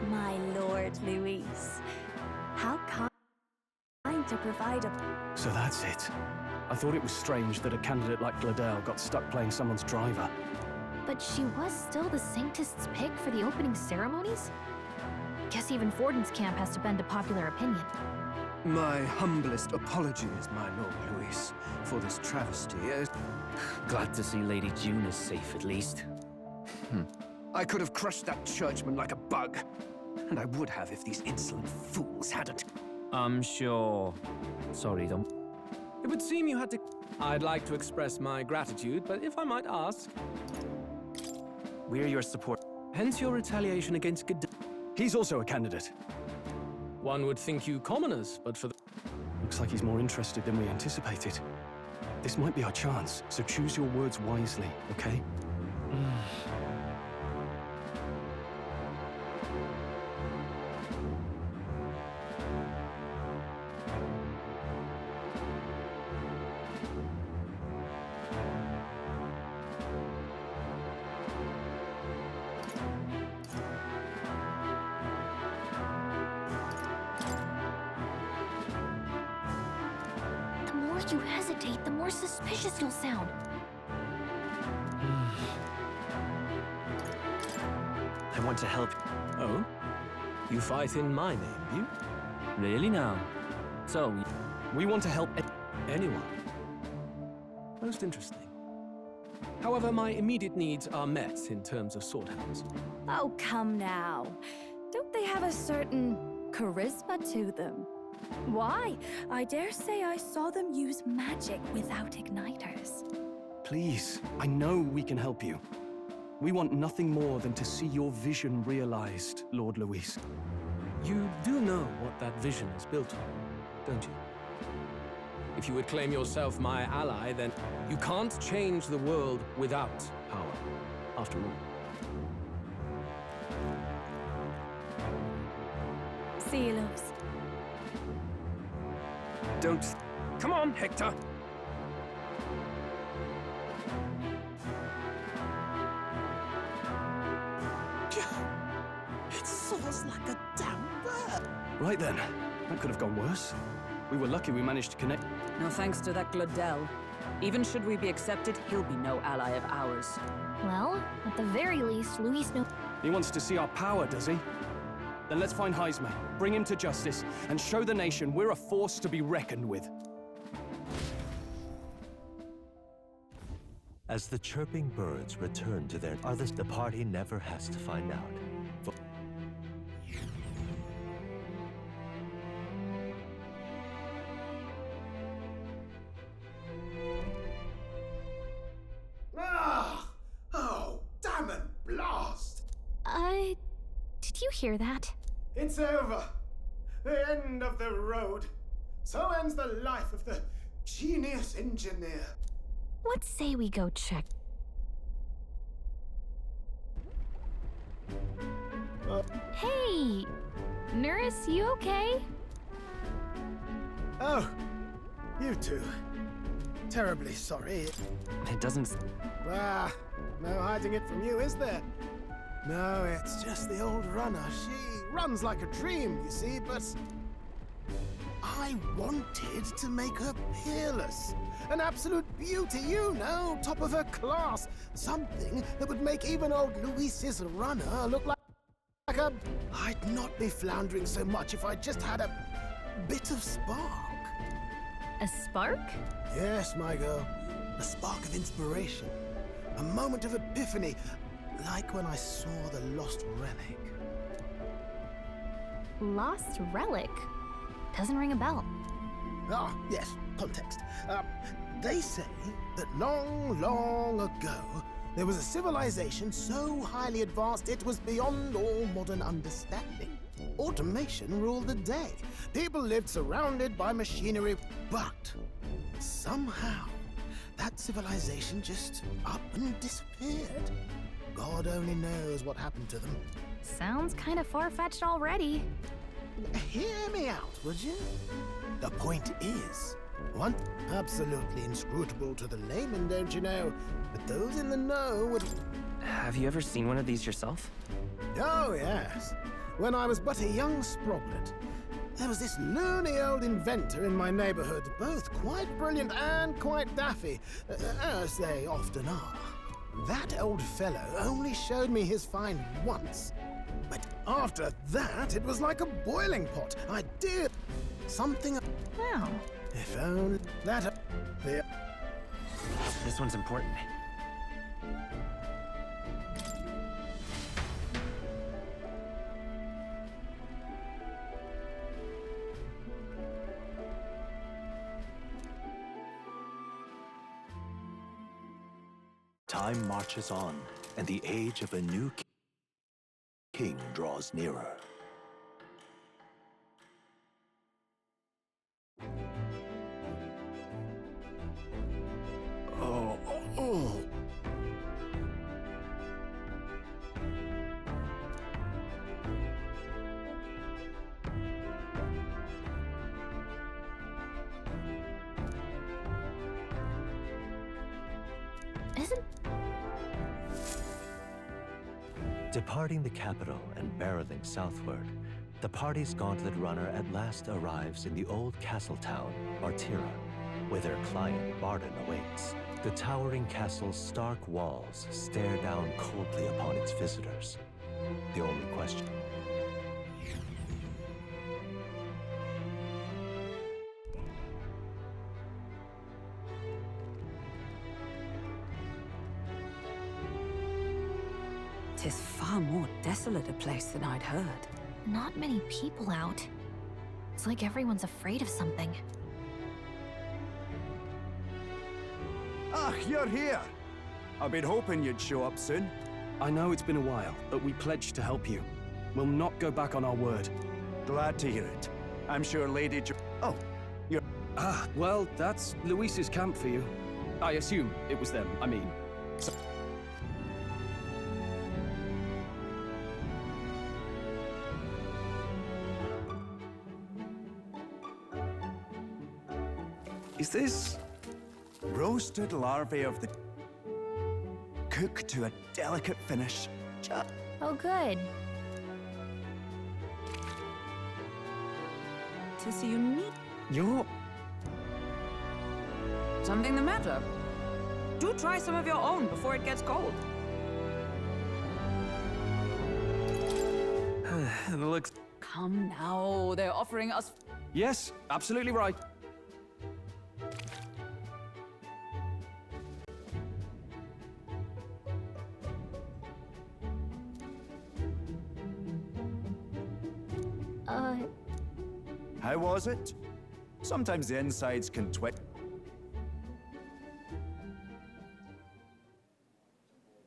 Speaker 6: My lord, Luis. How kind to provide a...
Speaker 5: So that's it. I thought it was strange that a candidate like Gladel got stuck playing someone's driver.
Speaker 13: But she was still the Sanctist's pick for the opening ceremonies? Guess even Forden's camp has to bend to popular opinion.
Speaker 1: My humblest apologies, my Lord Luis, for this travesty.
Speaker 18: Glad to see Lady June is safe, at least.
Speaker 1: I could have crushed that churchman like a bug. And I would have if these insolent fools hadn't.
Speaker 18: I'm sure. Sorry, Dom.
Speaker 22: It would seem you had to... I'd like to express my gratitude, but if I might ask...
Speaker 18: We're your support.
Speaker 22: Hence your retaliation against Godot.
Speaker 4: He's also a candidate.
Speaker 22: One would think you commoners, but for the...
Speaker 4: Looks like he's more interested than we anticipated. This might be our chance, so choose your words wisely, okay?
Speaker 13: The more you hesitate, the more suspicious you'll sound.
Speaker 18: I want to help.
Speaker 22: Oh? You fight in my name, you?
Speaker 18: Really now? So,
Speaker 4: we want to help
Speaker 22: anyone. Most interesting. However, my immediate needs are met in terms of swordhounds.
Speaker 6: Oh, come now. Don't they have a certain charisma to them? Why? I dare say I saw them use magic without igniters.
Speaker 4: Please, I know we can help you. We want nothing more than to see your vision realized, Lord Luis.
Speaker 22: You do know what that vision is built on, don't you? If you would claim yourself my ally, then you can't change the world without power, after all.
Speaker 6: See you, loves.
Speaker 22: Don't... Come on, Hector!
Speaker 9: It soars like a damn bird.
Speaker 4: Right then, that could have gone worse. We were lucky we managed to connect.
Speaker 11: No thanks to that Glodell. Even should we be accepted, he'll be no ally of ours.
Speaker 13: Well, at the very least, Luis knows.
Speaker 4: He wants to see our power, does he? Then let's find Heisman, bring him to justice, and show the nation we're a force to be reckoned with.
Speaker 19: As the chirping birds return to their others, the party never has to find out.
Speaker 17: Oh, damn and blast!
Speaker 13: Did you hear that?
Speaker 17: It's over. The end of the road. So ends the life of the genius engineer.
Speaker 13: Let's say we go check. Hey! Nurse, you okay?
Speaker 17: Oh, you two. Terribly sorry.
Speaker 18: It doesn't...
Speaker 17: No hiding it from you, is there? No, it's just the old runner. She runs like a dream, you see, but... I wanted to make her peerless. An absolute beauty, you know, top of her class. Something that would make even old Luis's runner look like a... I'd not be floundering so much if I just had a bit of spark.
Speaker 13: A spark?
Speaker 17: Yes, my girl. A spark of inspiration. A moment of epiphany, like when I saw the Lost Relic.
Speaker 13: Lost Relic? Doesn't ring a bell.
Speaker 17: Ah, yes, context. They say that long, long ago, there was a civilization so highly advanced it was beyond all modern understanding. Automation ruled the day. People lived surrounded by machinery, but somehow, that civilization just up and disappeared. God only knows what happened to them.
Speaker 13: Sounds kind of far-fetched already.
Speaker 17: Hear me out, would you? The point is, one absolutely inscrutable to the layman, don't you know? But those in the know would...
Speaker 18: Have you ever seen one of these yourself?
Speaker 17: Oh, yes. When I was but a young sproglet, there was this loony old inventor in my neighborhood, both quite brilliant and quite daffy, as they often are. That old fellow only showed me his find once. But after that, it was like a boiling pot. I did. Something...
Speaker 13: Wow.
Speaker 17: If only that...
Speaker 18: This one's important.
Speaker 19: Time marches on, and the age of a new king draws nearer.
Speaker 17: Oh.
Speaker 19: Departing the capital and barreling southward, the party's gauntlet runner at last arrives in the old castle town, Bartira, where their client Barden awaits. The towering castle's stark walls stare down coldly upon its visitors. The only question.
Speaker 11: Tis far more desolate a place than I'd heard.
Speaker 13: Not many people out. It's like everyone's afraid of something.
Speaker 2: Ah, you're here! I've been hoping you'd show up soon.
Speaker 4: I know it's been a while, but we pledged to help you. We'll not go back on our word.
Speaker 2: Glad to hear it. I'm sure Lady Oh, you're...
Speaker 4: Ah, well, that's Luis's camp for you. I assume it was them, I mean. Is this...
Speaker 2: roasted larvae of the... cooked to a delicate finish.
Speaker 13: Oh, good.
Speaker 11: Tis unique.
Speaker 4: You're...
Speaker 11: Something the matter? Do try some of your own before it gets cold.
Speaker 4: It looks...
Speaker 11: Come now, they're offering us...
Speaker 4: Yes, absolutely right.
Speaker 2: How was it? Sometimes the insides can twitch.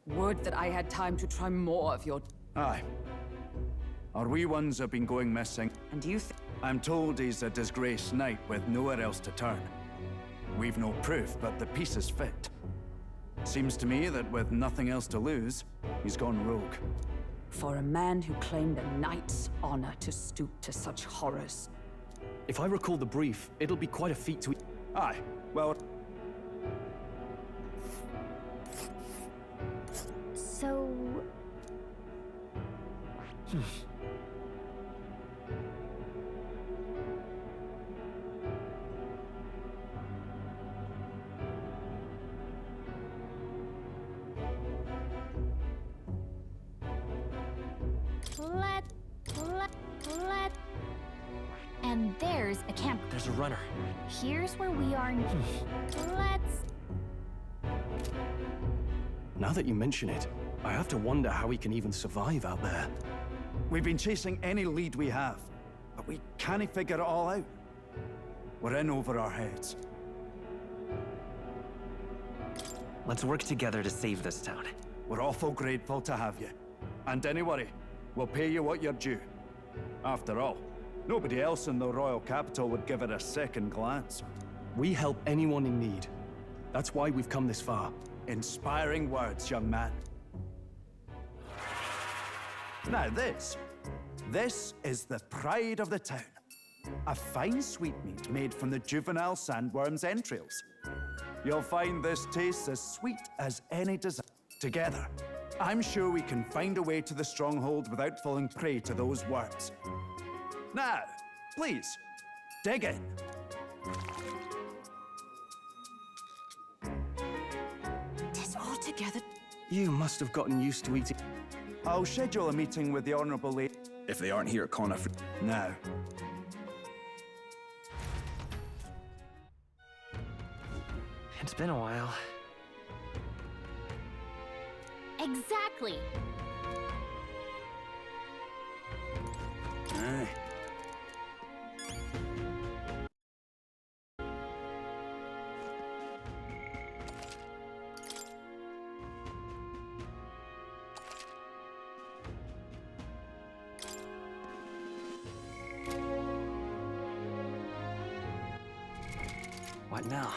Speaker 11: Would that I had time to try more of your...
Speaker 2: Aye. Our wee ones have been going missing.
Speaker 11: And you think...
Speaker 2: I'm told he's a disgraced knight with nowhere else to turn. We've no proof, but the pieces fit. Seems to me that with nothing else to lose, he's gone rogue.
Speaker 11: For a man who claimed a knight's honor to stoop to such horrors.
Speaker 4: If I recall the brief, it'll be quite a feat to...
Speaker 2: Aye, well...
Speaker 3: So... Let...
Speaker 13: And there's a camp.
Speaker 18: There's a runner.
Speaker 13: Here's where we are. Let's...
Speaker 4: Now that you mention it, I have to wonder how we can even survive out there.
Speaker 2: We've been chasing any lead we have, but we can't figure it all out. We're in over our heads.
Speaker 18: Let's work together to save this town.
Speaker 2: We're awful grateful to have you. And don't worry, we'll pay you what you're due. After all, nobody else in the royal capital would give it a second glance.
Speaker 4: We help anyone in need. That's why we've come this far.
Speaker 2: Inspiring words, young man. Now this is the pride of the town. A fine sweetmeat made from the juvenile sandworm's entrails. You'll find this tastes as sweet as any dessert. Together, I'm sure we can find a way to the stronghold without falling prey to those worms. Now, please, dig in.
Speaker 11: Tis all together.
Speaker 4: You must have gotten used to eating...
Speaker 2: I'll schedule a meeting with the Honourable Lady.
Speaker 12: If they aren't here, Connor...
Speaker 2: Now.
Speaker 18: It's been a while.
Speaker 13: Exactly.
Speaker 18: What now?